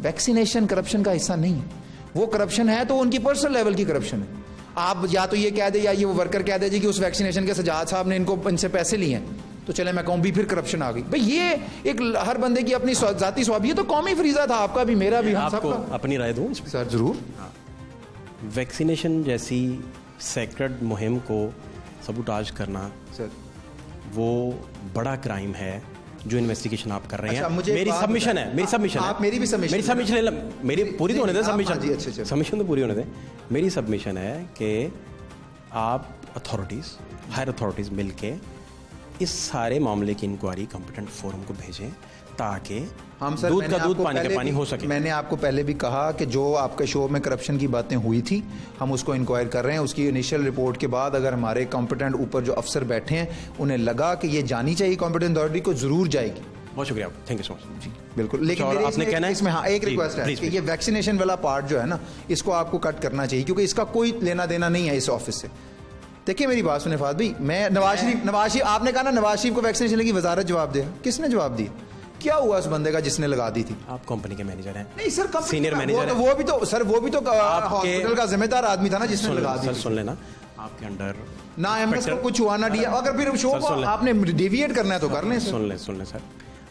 वैक्सीनेशन करप्शन का हिस्सा नहीं है, वो करप्शन है तो उनकी पर्सनल लेवल की करप्शन है। आप या तो ये कह दे या ये वो वर्कर कह दे कि उस वैक्सीनेशन के सजाद साहब ने इनसे पैसे लिए हैं, तो चले मैं कहूँ भी फिर करप्शन आ गई। भाई ये एक हर बंदे की अपनी जाती स्वाब, ये तो कौमी फरीजा था, आपका भी मेरा भी, हम सबका। अपनी राय दूं सर जरूर। वैक्सीनेशन जैसी सेक्रेड मुहिम को सबूटाज करना सर वो बड़ा क्राइम है जो इन्वेस्टिगेशन आप कर रहे अच्छा, हैं। मुझे मेरी बात सबमिशन है, मेरी सबमिशन है। आप मेरी भी submission मेरी है। सबमिशन मेरी पूरी तो होने दें हाँ, सबमिशन। हाँ जी, अच्छा, अच्छा। सबमिशन तो पूरी होने दें। मेरी सबमिशन है कि आप अथॉरिटीज़, हायर अथॉरिटीज़ मिलके इस सारे मामले की इंक्वायरी कॉम्पिटेंट फोरम को भेजें ताकि हम सर दूध का दूध पानी का पानी हो सके। मैंने आपको पहले भी कहा कि जो आपके शो में करप्शन की बातें हुई थी हम उसको इंक्वायर कर रहे हैं। उसकी इनिशियल रिपोर्ट के बाद अगर हमारे कॉम्पिटेंट ऊपर जो अफसर बैठे हैं उन्हें लगा कि ये जानी चाहिए कॉम्पिटेंट अथॉरिटी को, जरूर जाएगी। बहुत शुक्रिया, थैंक यू सो मच। जी बिल्कुल। लेकिन और मेरे आपने कहना है इसमें हाँ एक जी, रिक्वेस्ट है प्लीज, कि प्लीज। ये वैक्सीनेशन वाला पार्ट जो है ना इसको आपको कट करना चाहिए क्योंकि इसका कोई लेना देना नहीं है इस ऑफिस से। देखिए मेरी बात सुने फाद भाई, मैं नवाज शरीफ आपने कहा ना नवाज शरीफ को वैक्सीनेशन की वजारत जवाब दे, किसने जवाब दिया? क्या हुआ उस बंदे का जिसने लगा दी थी? आप कंपनी के मैनेजर हैं। नहीं सर, कंपनी सीनियर का- मैनेजर है। वो भी तो हॉस्पिटल का जिम्मेदार आदमी था ना जिसने लगा दी सर थी। सुन लेना, आपके अंडर ना एमएस को कुछ हुआ ना दिया, अगर फिर शो सर, को सुन ले। आपने डिविएट करना है तो कर लें सर। सुन लें सर,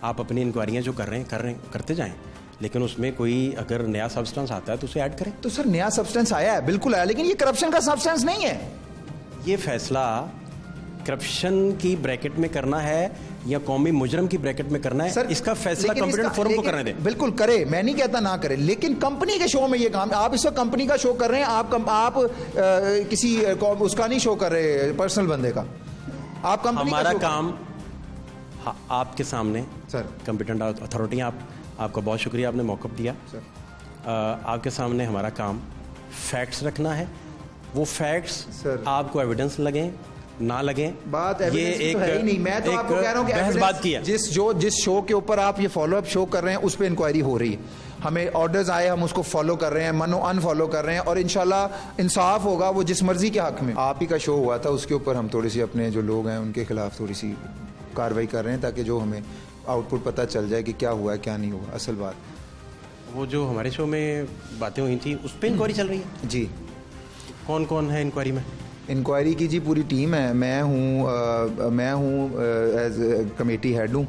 आप अपनी इंक्वायरियां जो कर रहे हैं करते जाएं, लेकिन उसमें कोई अगर नया सब्सटेंस आता है तो उसे ऐड करें। तो सर नया सब्सटेंस आया है, बिल्कुल आया, लेकिन ये करप्शन का सब्सटेंस नहीं है। ये फैसला करप्शन की ब्रैकेट में करना है या कौमी मुजरम की ब्रैकेट में करना है, सर इसका फैसला लेकिन कॉम्पिटेंट इसका- फोरम को लेकिन करने दें। बिल्कुल करे, मैं नहीं कहता ना करे, लेकिन कंपनी के शो में ये काम, आप इस वक्त कंपनी का शो कर रहे हैं, आप किसी उसका नहीं शो कर रहे पर्सनल बंदे का, आप कंपनी का हमारा शो कर- काम आपके सामने सर कॉम्पिटेंट अथॉरिटी, आपका बहुत शुक्रिया, आपने मौका दिया। सर आपके सामने हमारा काम फैक्ट्स रखना है। वो फैक्ट्स सर आपको एविडेंस लगें ना लगें, बात ये एविडेंस की एक तो है ही नहीं। मैं तो एक आपको कह रहा हूं कि बहस evidence बात की है। जिस शो के ऊपर आप ये फॉलो अप शो कर रहे हैं उस पे इंक्वायरी हो रही है, हमें ऑर्डर्स आए, हम उसको फॉलो कर रहे हैं, मनो अनफॉलो कर रहे हैं, और इंशाल्लाह इंसाफ होगा वो जिस मर्जी के हक में। आप ही का शो हुआ था, उसके ऊपर हम थोड़ी सी अपने जो लोग हैं उनके खिलाफ थोड़ी सी कार्रवाई कर रहे हैं ताकि जो हमें आउटपुट पता चल जाए कि क्या हुआ है क्या नहीं हुआ। असल बात वो जो हमारे शो में बातें हुई थी उस पर इंक्वायरी चल रही है। जी, कौन कौन है इंक्वायरी में? इंक्वायरी की जी पूरी टीम है। मैं हूँ एज कमेटी हेड हूँ,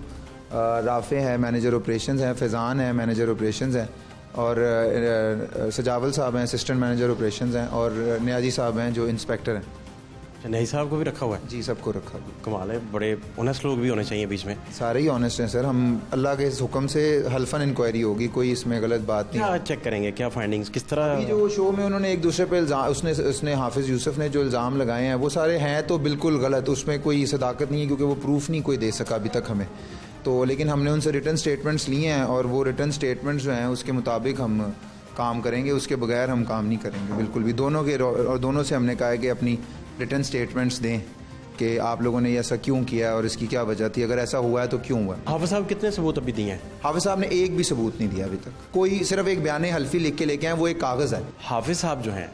राफे है मैनेजर ऑपरेशंस है, फैज़ान है मैनेजर ऑपरेशंस है, और सजावल साहब हैं असिस्टेंट मैनेजर ऑपरेशंस हैं, और नियाजी साहब हैं जो इंस्पेक्टर हैं। नहीं साहब को भी रखा हुआ है? जी सबको रखा हुआ। कमाल है, बड़े ऑनेस्ट लोग भी होने चाहिए बीच में। सारे ही ऑनेस्ट हैं सर, हम अल्लाह के हुक्म से हल्फन इंक्वायरी होगी, कोई इसमें गलत बात नहीं। क्या चेक करेंगे, क्या फाइंडिंग्स, किस तरह? अभी जो शो में उन्होंने एक दूसरे पे उसने हाफिज़ यूसुफ ने जो इल्ज़ाम लगाए हैं वो सारे हैं तो बिल्कुल गलत, उसमें कोई सदाकत नहीं है क्योंकि वो प्रूफ नहीं कोई दे सका अभी तक हमें तो। लेकिन हमने उनसे रिटन स्टेटमेंट्स लिए हैं और वो रिटन स्टेटमेंट्स जो हैं उसके मुताबिक हम काम करेंगे, उसके बगैर हम काम नहीं करेंगे बिल्कुल भी। और दोनों से हमने कहा है कि अपनी रिटन स्टेटमेंट्स दें कि आप लोगों ने ऐसा क्यों किया और इसकी क्या वजह थी, अगर ऐसा हुआ है तो क्यों हुआ। हाफिज साहब कितने सबूत अभी दिए हैं? हाफिज़ साहब ने एक भी सबूत नहीं दिया अभी तक, कोई सिर्फ एक बयान हल्फी लिख के लेके आए, वो एक कागज़ है। हाफिज साहब जो हैं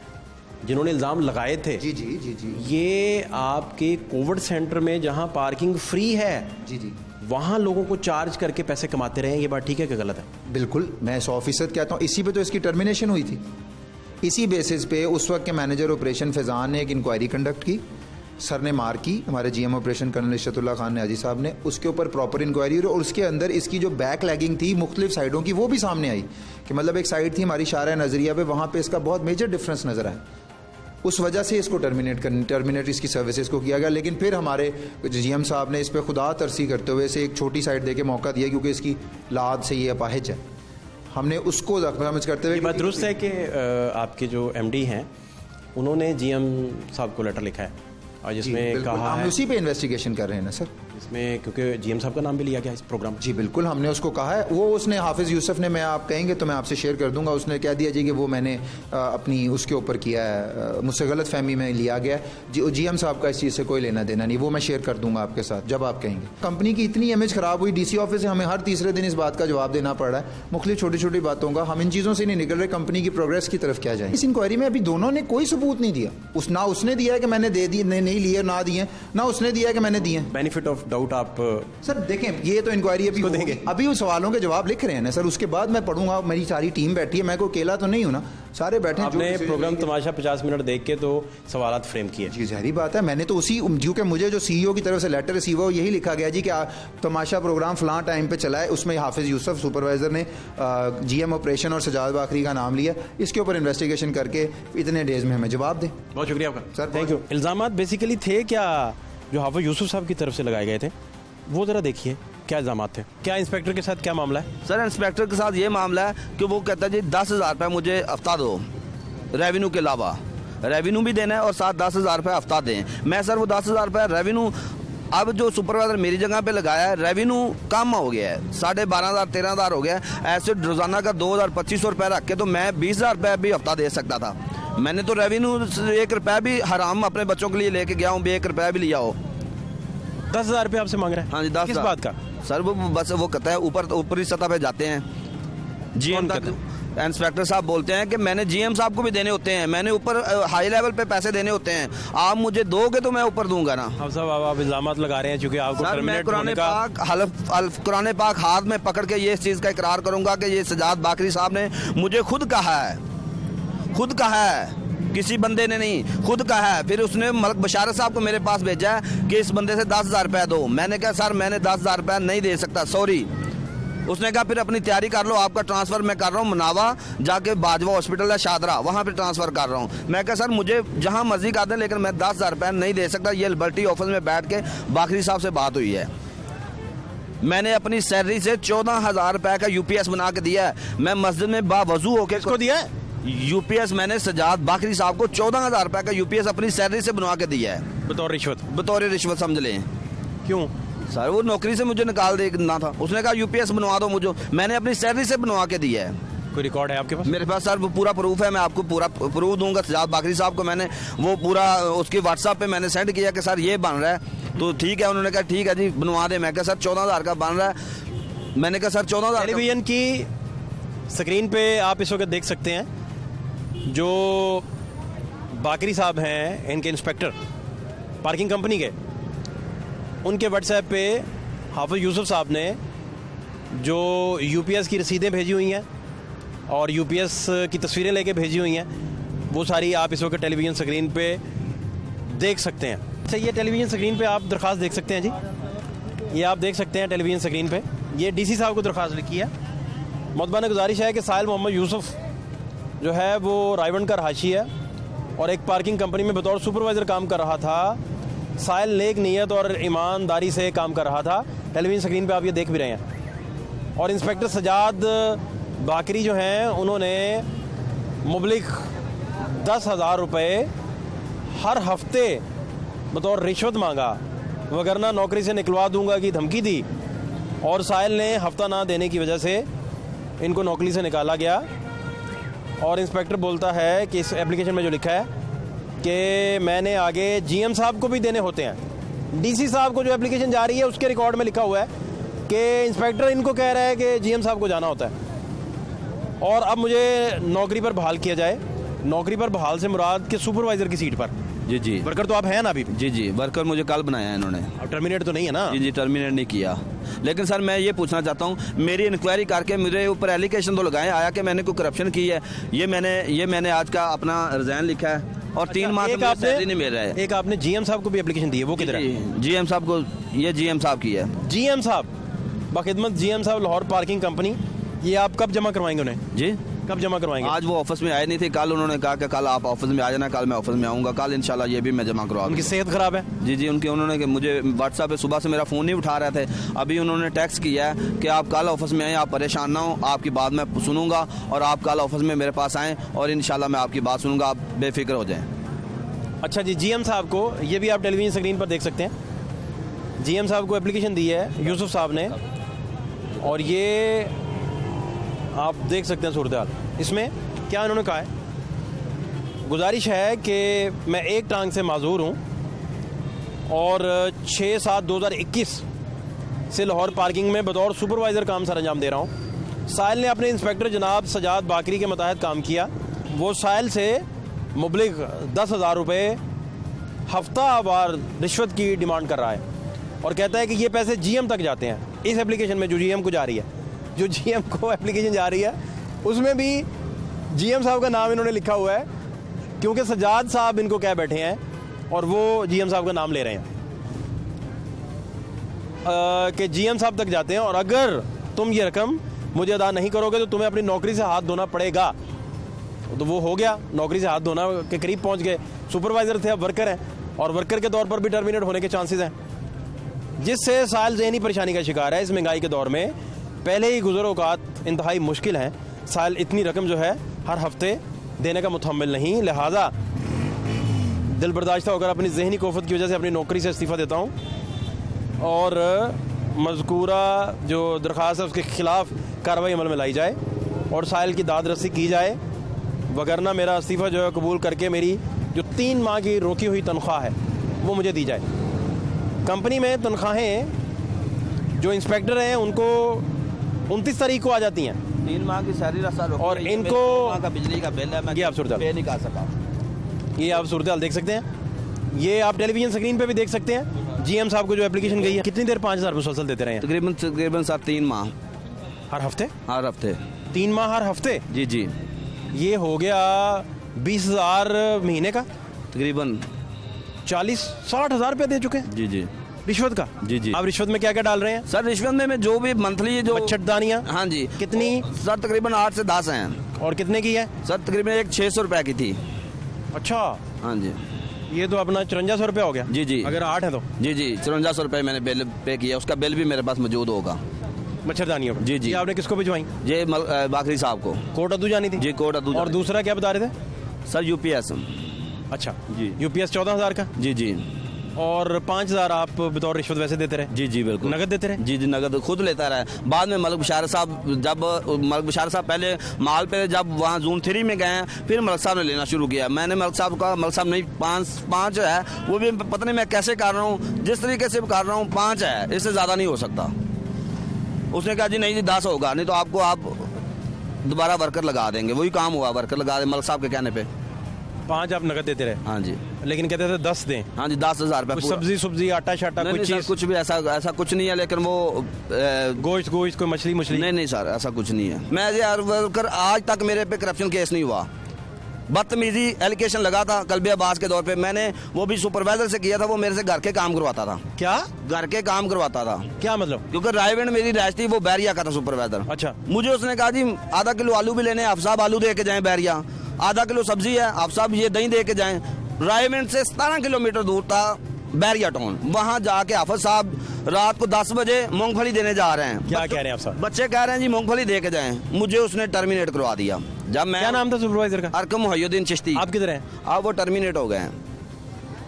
जिन्होंने इल्ज़ाम लगाए थे, जी जी जी जी ये आपके कोविड सेंटर में जहां पार्किंग फ्री है जी जी वहां लोगों को चार्ज करके पैसे कमाते रहे, ये बात ठीक है कि गलत है? बिल्कुल, मैं 100% कहता हूँ। इसी पे तो इसकी टर्मिनेशन हुई थी, इसी बेसिस पे उस वक्त के मैनेजर ऑपरेशन फैज़ान ने एक इंक्वायरी कंडक्ट की, सर ने मार की, हमारे GM operation colonel Ishratullah Khan Niazi साहब ने, उसके ऊपर प्रॉपर इंक्वायरी और उसके अंदर इसकी जो बैक लैगिंग थी मुख्तलिफ साइडों की वो भी सामने आई कि मतलब एक साइड थी हमारी शारा नज़रिया पे, वहाँ पे इसका बहुत मेजर डिफरेंस नज़र आया, उस वजह से इसको टर्मिनेट इसकी सर्विसेज को किया गया। लेकिन फिर हमारे जीएम साहब ने इस पर खुदा तरसी करते हुए इसे एक छोटी साइड दे के मौका दिया क्योंकि इसकी लाद से ये अपाहिज है, हमने उसको समझ करते हुए। ये बात दुरुस्त है कि आपके जो एमडी हैं उन्होंने जीएम साहब को लेटर लिखा है और जिसमें कहा हम है, उसी पे इन्वेस्टिगेशन कर रहे हैं ना सर, इसमें क्योंकि जीएम साहब का नाम भी लिया गया इस प्रोग्राम। जी बिल्कुल, हमने उसको कहा है, वो उसने हाफिज़ यूसुफ ने, मैं आप कहेंगे तो मैं आपसे शेयर कर दूंगा, उसने कह दिया जी कि वो मैंने अपनी उसके ऊपर किया है, मुझसे गलत फहमी में लिया गया जी। जीएम साहब का इस चीज़ से कोई लेना देना नहीं, वो मैं शेयर कर दूंगा आपके साथ जब आप कहेंगे। कंपनी की इतनी इमेज ख़राब हुई, डीसी ऑफिस से हमें हर तीसरे दिन इस बात का जवाब देना पड़ रहा है, मुख्तलिफ छोटी छोटी बातों का। हम इन चीज़ों से नहीं निकल रहे, कंपनी की प्रोग्रेस की तरफ क्या जाए। इस इंक्वायरी में अभी दोनों ने कोई सबूत नहीं दिया, ना उसने दिया है कि मैंने दे दिए नहीं लिए ना दिए, ना उसने दिया है कि मैंने दिए। बेनिफिट ऑफ डाउट आप सर देखें, ये तो इंक्वायरी अभी होगी, अभी उस सवालों के जवाब लिख रहे हैं ना सर, उसके बाद मैं पढ़ूंगा, मेरी सारी टीम बैठी है, मैं कोई अकेला तो नहीं हूं ना, सारे बैठे हैं, जो आपने decision प्रोग्राम लेंगे। तमाशा 50 मिनट देख के तो सवालात फ्रेम किए। जी ज़ाहिर बात है, मैंने तो उसी क्योंकि मुझे जो सीईओ की तरफ से लेटर रिसीव हो यही लिखा गया जी कि तमाशा प्रोग्राम फलां टाइम पे चला है, उसमें हाफिज़ यूसुफ सुपरवाइज़र ने जीएम ऑपरेशन और सजाद बाकरी का नाम लिया, इसके ऊपर इन्वेस्टिगेशन करके इतने डेज में हमें जवाब दें। बहुत शुक्रिया आपका सर, थैंक यू। इल्ज़ामात बेसिकली थे क्या जो हाफिज़ यूसुफ साहब की तरफ से लगाए गए थे, वो ज़रा देखिए क्या इल्ज़ामात थे, क्या इंस्पेक्टर के साथ क्या मामला है? सर इंस्पेक्टर के साथ ये मामला है कि वो कहता है जी 10,000 रुपये मुझे हफ्ता दो, रेवेन्यू के अलावा रेवेन्यू भी देना है और साथ 10,000 रुपये हफ्ता दें। मैं सर वो 10,000 रुपये रेवेन्यू, अब जो सुपरवाइजर मेरी जगह पे लगाया है रेवेन्यू कम हो गया है, 12,500 13,000 हो गया है। ऐसे रोजाना का 2,000-2,500 रुपये रख के तो मैं 20,000 रुपये भी हफ्ता दे सकता था। मैंने तो रेवेन्यू 1 रुपया भी हराम अपने बच्चों के लिए लेके गया हूँ, 1 रुपया भी लिया हो। 10,000 रुपये आपसे मांग रहे हैं? हाँ जी 10,000। किस बात का? सर वो बस वो कहता है ऊपरी सतह पे जाते हैं, जीएम कौन तक इंस्पेक्टर साहब बोलते हैं कि मैंने जीएम साहब को भी देने होते हैं, मैंने ऊपर हाई लेवल पे पैसे देने होते हैं, आप मुझे दोगे तो मैं ऊपर दूंगा ना। अब साहब आप इल्ज़ामात लगा रहे हैं चूंकि आपको सर मैं टर्मिनेट कुरान होने का पाक कुरान पाक हाथ में पकड़ के ये इस चीज़ का इकरार करूंगा कि ये सजाद बाकरी साहब ने मुझे खुद कहा है, किसी बंदे ने नहीं, खुद कहा है। फिर उसने मलक बशारत साहब को मेरे पास भेजा है कि इस बंदे से 10,000 रुपये दो। मैंने कहा सर मैंने 10,000 रुपये नहीं दे सकता, सॉरी। उसने कहा फिर अपनी तैयारी कर लो, आपका ट्रांसफ़र मैं कर रहा हूँ मनावा जाके बाजवा हॉस्पिटल है शादरा, वहाँ पे ट्रांसफ़र कर रहा हूँ। मैं कहा सर मुझे जहाँ मर्जी कर दें लेकिन मैं 10,000 रुपये नहीं दे सकता। ये लिबर्टी ऑफिस में बैठ के बाकरी साहब से बात हुई है। मैंने अपनी सैलरी से 14,000 रुपये का यूपीएस बना के दिया है। मैं मस्जिद में बावजू होके किसको दिया है? यूपीएस मैंने सजाद बाकरी साहब को 14,000 रुपये का यूपीएस अपनी सैलरी से बनवा के दिया है, बतौर रिश्वत? बतौर रिश्वत समझ लें। क्यों? सर वो नौकरी से मुझे निकाल देना था, उसने कहा यूपीएस बनवा दो मुझे, मैंने अपनी सैलरी से बनवा के दिया है। कोई रिकॉर्ड है आपके पास? मेरे पास सर वो पूरा प्रूफ है, मैं आपको पूरा प्रूफ दूंगा। सजाद बाकरी साहब को मैंने वो पूरा उसके व्हाट्सएप पे मैंने सेंड किया कि सर ये बन रहा है, तो ठीक है। उन्होंने कहा ठीक है जी बनवा दे। मैं कहा सर 14,000 का बन रहा है। मैंने कहा सर 14,000। टेलीविजन की स्क्रीन पे आप इस वक्त देख सकते हैं जो बाकरी साहब हैं, इनके इंस्पेक्टर पार्किंग कंपनी के, उनके व्हाट्सएप पे हाफिज़ यूसुफ साहब ने जो यूपीएस की रसीदें भेजी हुई हैं और यूपीएस की तस्वीरें लेके भेजी हुई हैं, वो सारी आप इस वक्त टेलीविज़न स्क्रीन पे देख सकते हैं। अच्छा, ये टेलीविज़न स्क्रीन पे आप दरख्वास्त देख सकते हैं जी, ये आप देख सकते हैं टेलीविज़न स्क्रीन पे, ये डीसी साहब को दरख्वास्त लिखी है। मुतबाना गुजारिश है कि साहिल मोहम्मद यूसुफ जो है वो रायवंड का रहायशी है और एक पार्किंग कंपनी में बतौर सुपरवाइज़र काम कर रहा था। साहिल नेक नीयत और ईमानदारी से काम कर रहा था, टेलीविज़न स्क्रीन पे आप ये देख भी रहे हैं। और इंस्पेक्टर सजाद बाकरी जो हैं उन्होंने मुबलिक 10,000 रुपये हर हफ्ते बतौर रिश्वत मांगा, वगरना नौकरी से निकलवा दूंगा की धमकी दी, और साहिल ने हफ्ता ना देने की वजह से इनको नौकरी से निकाला गया। और इंस्पेक्टर बोलता है कि इस एप्लीकेशन में जो लिखा है कि मैंने आगे जीएम साहब को भी देने होते हैं। डीसी साहब को जो एप्लीकेशन जा रही है उसके रिकॉर्ड में लिखा हुआ है कि इंस्पेक्टर इनको कह रहा है कि जीएम साहब को जाना होता है और अब मुझे नौकरी पर बहाल किया जाए। नौकरी पर बहाल से मुराद के सुपरवाइज़र की सीट पर। जी वर्कर तो आप हैं ना अभी भी? जी वर्कर मुझे कल बनाया है इन्होंने। अब टर्मिनेट तो नहीं है ना? जी टर्मिनेट नहीं किया। लेकिन सर मैं ये पूछना चाहता हूँ, मेरी इंक्वायरी करके मेरे ऊपर एलिगेशन तो लगाए आया कि मैंने कोई करप्शन की है। ये मैंने आज का अपना रिजाइन लिखा है और 3 माह से सैलरी नहीं मिल रहा है। एक आपने जीएम साहब को भी एप्लीकेशन दी है, वो किधर है? जीएम साहब को, ये जीएम साहब की है। जीएम साहब बखिदमत जीएम साहब लाहौर पार्किंग कंपनी, ये आप कब जमा करवाएंगे उन्हें? जी कब जमा करवाएंगे? आज वो ऑफिस में आए नहीं थे, कल उन्होंने कहा कि कल आप ऑफिस में आ जाना, कल मैं ऑफिस में आऊँगा, कल इंशाल्लाह ये भी मैं जमा करवा। उनकी सेहत खराब है? जी उन्होंने मुझे व्हाट्सएप पे सुबह से मेरा फ़ोन नहीं उठा रहे थे, अभी उन्होंने टेक्स्ट किया है कि आप कल ऑफिस में आएँ, आप परेशान ना हो, आपकी बात मैं सुनूंगा और आप कल ऑफिस में मेरे पास आएँ और इंशाल्लाह मैं आपकी बात सुनूंगा, आप बेफिक्र हो जाएँ। अच्छा जी, जीएम साहब को, ये भी आप टेलीविजन स्क्रीन पर देख सकते हैं, जीएम साहब को एप्लीकेशन दी है यूसुफ साहब ने और ये आप देख सकते हैं सूरत हाल। इसमें क्या इन्होंने कहा है? गुजारिश है कि मैं एक टांग से माजूर हूँ और 6/7/2021 से लाहौर पार्किंग में बतौर सुपरवाइज़र काम सर अंजाम दे रहा हूँ। साहिल ने अपने इंस्पेक्टर जनाब सजाद बाकरी के मतहत काम किया। वो साहिल से मुबलिग 10,000 रुपये हफ्तावार रिश्वत की डिमांड कर रहा है और कहता है कि ये पैसे जीएम तक जाते हैं। इस एप्लीकेशन में जो जीएम को जा रही है, जो जीएम को एप्लीकेशन जा रही है, उसमें भी जीएम साहब का नाम इन्होंने लिखा हुआ है क्योंकि सज्जाद साहब इनको कह बैठे हैं और वो जीएम साहब का नाम ले रहे हैं कि जीएम साहब तक जाते हैं और अगर तुम ये रकम मुझे अदा नहीं करोगे तो तुम्हें अपनी नौकरी से हाथ धोना पड़ेगा। तो वो हो गया, नौकरी से हाथ धोना के करीब पहुंच गए। सुपरवाइज़र थे, अब वर्कर हैं और वर्कर के तौर पर भी टर्मिनेट होने के चांसेस हैं, जिससे साल ज़हनी परेशानी का शिकार है। इस महंगाई के दौर में पहले ही गुज़र औक़ात इंतहाई मुश्किल हैं, साल इतनी रकम जो है हर हफ्ते देने का मुतहम्मिल नहीं, लिहाजा दिल बर्दाश्त होकर अपनी ज़हनी कोफत की वजह से अपनी नौकरी से इस्तीफ़ा देता हूँ और मज़कूरा जो दरख्वास्त है उसके ख़िलाफ़ कार्रवाई अमल में लाई जाए और साइल की दाद रसी की जाए, वगरना मेरा इस्तीफ़ा जो है कबूल करके मेरी जो 3 माह की रोकी हुई तनख्वाह है वो मुझे दी जाए। कंपनी में तनख्वाहें जो इंस्पेक्टर हैं उनको 29 तारीख को आ जाती हैं, 3 माह की सैलरी रसा और इनको का बिजली का बिल है, मैं ये आप सूरत पे नहीं कर सका। ये आप सूरत हाल देख सकते हैं, ये आप टेलीविजन स्क्रीन पे भी देख सकते हैं। जीएम साहब को जो एप्लीकेशन गई है, कितनी देर 5,000 मुसलसल देते रहे हैं? तकरीबन सर 3 माह हर हफ्ते? हर हफ्ते 3 माह हर हफ्ते? जी जी। ये हो गया 20,000 महीने का, तकरीबन 40-60 हज़ार रुपये दे चुके हैं जी जी। रिश्वत का? जी जी। आप रिश्वत में क्या क्या डाल रहे हैं? सर रिश्वत में जो भी मंथली जो बचतदानियाँ, हाँ जी। कितनी? सर तकरीबन 8 से 10 हैं। और कितने की है? सर तकरीबन एक 600 रुपए की थी। अच्छा, हाँ जी। ये तो अपना 5400 रुपया हो गया। जी जी। अगर 8 है तो? जी जी, 5400 रुपए मैंने बिल पे किया, उसका बिल भी मेरे पास मौजूद होगा। मच्छरदानियों पर? जी जी। ये आपने किसको भिजवाई? ये बाकरी साहब को। कोट अदू जानी थी? जी कोट अदू। और दूसरा क्या बता रहे थे? Sir UPS. अच्छा जी। यूपीएस 14,000 का? जी जी। और 5,000 आप बतौर रिश्वत वैसे देते रहे? जी जी बिल्कुल। नगद देते रहे? जी जी नगद खुद लेता रहा। बाद में मलिक बशार साहब पहले माल पे जब वहाँ जोन 3 में गए फिर मलिक साहब ने लेना शुरू किया। मैंने मलिक साहब का, मलिक साहब नहीं 5 है, वो भी पता नहीं मैं कैसे कर रहा हूँ, जिस तरीके से कर रहा हूँ 5 है, इससे ज़्यादा नहीं हो सकता। उसने कहा जी नहीं जी 10 होगा, नहीं तो आपको आप दोबारा वर्कर लगा देंगे। वही काम हुआ, वर्कर लगा दे मलिक साहब के कहने पे। 5 आप नगद देते रहे? हाँ जी। लेकिन कहते थे 10 दें? हाँ जी 10,000 रुपये। सब्जी आटा शाटा कुछ चीज? कुछ भी ऐसा कुछ नहीं है, लेकिन वो गोश्त कोई मछली नहीं सर ऐसा कुछ नहीं है। मैं यार वर्कर आज तक मेरे पे करप्शन केस नहीं हुआ। बदतमीजी एलिगेशन लगा था कल्बे अब्बास के दौर पे, मैंने वो भी सुपरवाइजर से किया था, वो मेरे से घर के काम करवाता था। क्या? घर के काम करवाता था। क्या मतलब? क्योंकि रायविंड मेरी राइस थी, वो बैरिया का था सुपरवाइजर। अच्छा। मुझे उसने कहा जी आधा किलो आलू भी लेने, आप साहब आलू दे के जाए बैरिया, आधा किलो सब्जी है, आप साहब ये दही दे के जाएं। रायविंड से 17 किलोमीटर दूर था बैरिया टाउन, वहाँ जाके हाफिज साहब रात को 10 बजे मूंगफली देने जा रहे हैं। क्या कह रहे हैं आप साहब? बच्चे कह रहे हैं जी मूंगफली दे के जाएं। मुझे उसने टर्मिनेट करवा दिया। जब मैं, क्या नाम था सुपरवाइजर का? अरकम मुहय्यद्दीन चिश्ती। आप किधर हैं? अब वो टर्मिनेट हो गए हैं।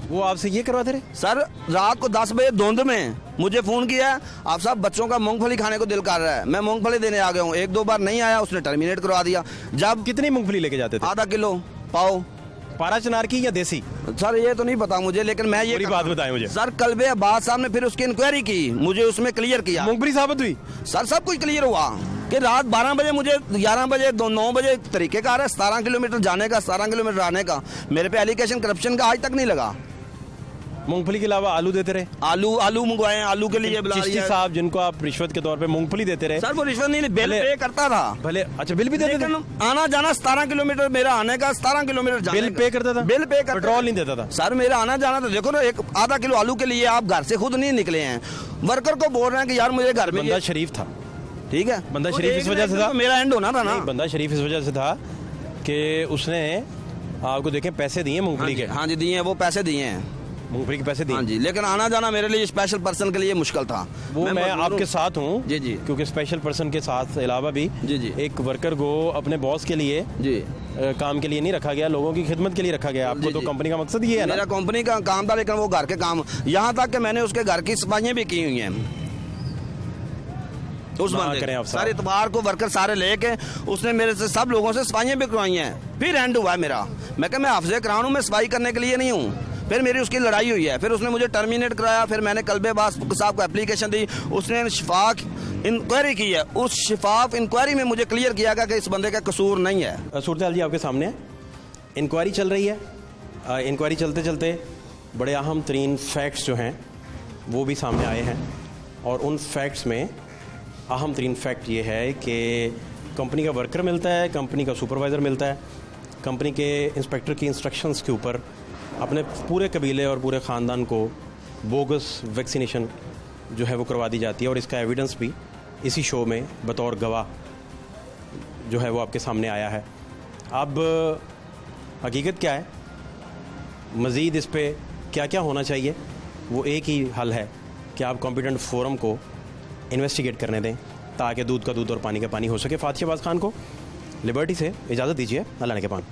वो आपसे ये करवाते रहे? सर रात को 10 बजे धुंध में मुझे फोन किया, आप साहब बच्चों का मूंगफली खाने को दिल कर रहा है, मैं मूंगफली देने आ गया हूँ। 1-2 बार नहीं आया, उसने टर्मिनेट करवा दिया। जब कितनी मूंगफली लेके जाते थे? आधा किलो पाओ। पारा चनार की या देसी? सर ये तो नहीं पता मुझे, लेकिन मैं ये पूरी बात बताएं मुझे। सर कल्बे अब्बास साहब ने फिर उसकी इंक्वायरी की, मुझे उसमें क्लियर किया। मूंगफली साबित हुई? सर सब कुछ क्लियर हुआ कि रात 12 बजे मुझे 11 बजे 9 बजे तरीके का आ रहा है, 17 किलोमीटर जाने का, 17 किलोमीटर आने का। मेरे पे एलिगेशन करप्शन का आज तक नहीं लगा। मूंगफली के अलावा आलू देते रहे? आलू मंगवाए, आलू के लिए बुला चिश्ती लिया। साहब जिनको आप रिश्वत के तौर पे मूंगफली देते रहे? सर वो रिश्वत नहीं, बिल पे करता था। भले अच्छा बिल भी देते थे? लेकिन आना जाना 17 किलोमीटर मेरा आने का, 17 किलोमीटर जाने बिल का। पे करता था? बिल पे करता। पेट्रोल नहीं देता था? सर मेरा आना जाना तो देखो ना, एक आधा किलो आलू के लिए आप घर से खुद नहीं निकले हैं, वर्कर को बोल रहे हैं कि यार मुझे घर में। बंदा शरीफ था, ठीक है, बंदा तो शरीफ इस वजह से था, मेरा एंड होना था ना। नहीं, बंदा शरीफ इस वजह से था कि उसने आपको देखें पैसे दिए मूंगफली के। हाँ जी दिए हैं, वो पैसे दिए हैं, मूंगफली के पैसे दिए। हाँ जी, लेकिन आना जाना मेरे लिए स्पेशल पर्सन के लिए मुश्किल था। वो मैं आपके साथ हूँ जी जी, क्योंकि स्पेशल पर्सन के साथ अलावा भी जी जी एक वर्कर को अपने बॉस के लिए जी काम के लिए नहीं रखा गया, लोगों की खिदमत के लिए रखा गया। आपको तो कंपनी का मकसद ये है ना? मेरा कंपनी का काम था, लेकिन वो घर के काम, यहाँ तक कि मैंने उसके घर की सफाइयाँ भी की हुई हैं। उस बंदे करें आप सारे इतवार को वर्कर सारे लेके उसने मेरे से सब लोगों से सफाइयाँ भी करवाई हैं। फिर एंड हुआ है मेरा, मैं कहा मैं हाफिज़े कराऊँ, मैं सफाई करने के लिए नहीं हूँ। फिर मेरी उसकी लड़ाई हुई है, फिर उसने मुझे टर्मिनेट कराया। फिर मैंने कल्बे अब्बास साहब को एप्लीकेशन दी, उसने शिफाक इंक्वायरी की है। उस शिफाफ इंक्वायरी में मुझे क्लियर किया गया कि इस बंदे का कसूर नहीं है। सूरत जी आपके सामने है, इंक्वायरी चल रही है। इंक्वायरी चलते चलते बड़े अहम तरीन फैक्ट्स जो हैं वो भी सामने आए हैं, और उन फैक्ट्स में अहम तरीन फैक्ट ये है कि कंपनी का वर्कर मिलता है, कंपनी का सुपरवाइज़र मिलता है, कंपनी के इंस्पेक्टर की इंस्ट्रक्शंस के ऊपर अपने पूरे कबीले और पूरे ख़ानदान को बोगस वैक्सीनेशन जो है वो करवा दी जाती है। और इसका एविडेंस भी इसी शो में बतौर गवाह जो है वो आपके सामने आया है। अब हकीकत क्या है, मज़ीद इस पे क्या क्या होना चाहिए, वो एक ही हल है कि आप कॉम्पिटेंट फोरम को इन्वेस्टिगेट करने दें ताकि दूध का दूध और पानी का पानी हो सके। फातिह शहबाज खान को लिबर्टी से इजाज़त दीजिए। अल्लाह ने के पान।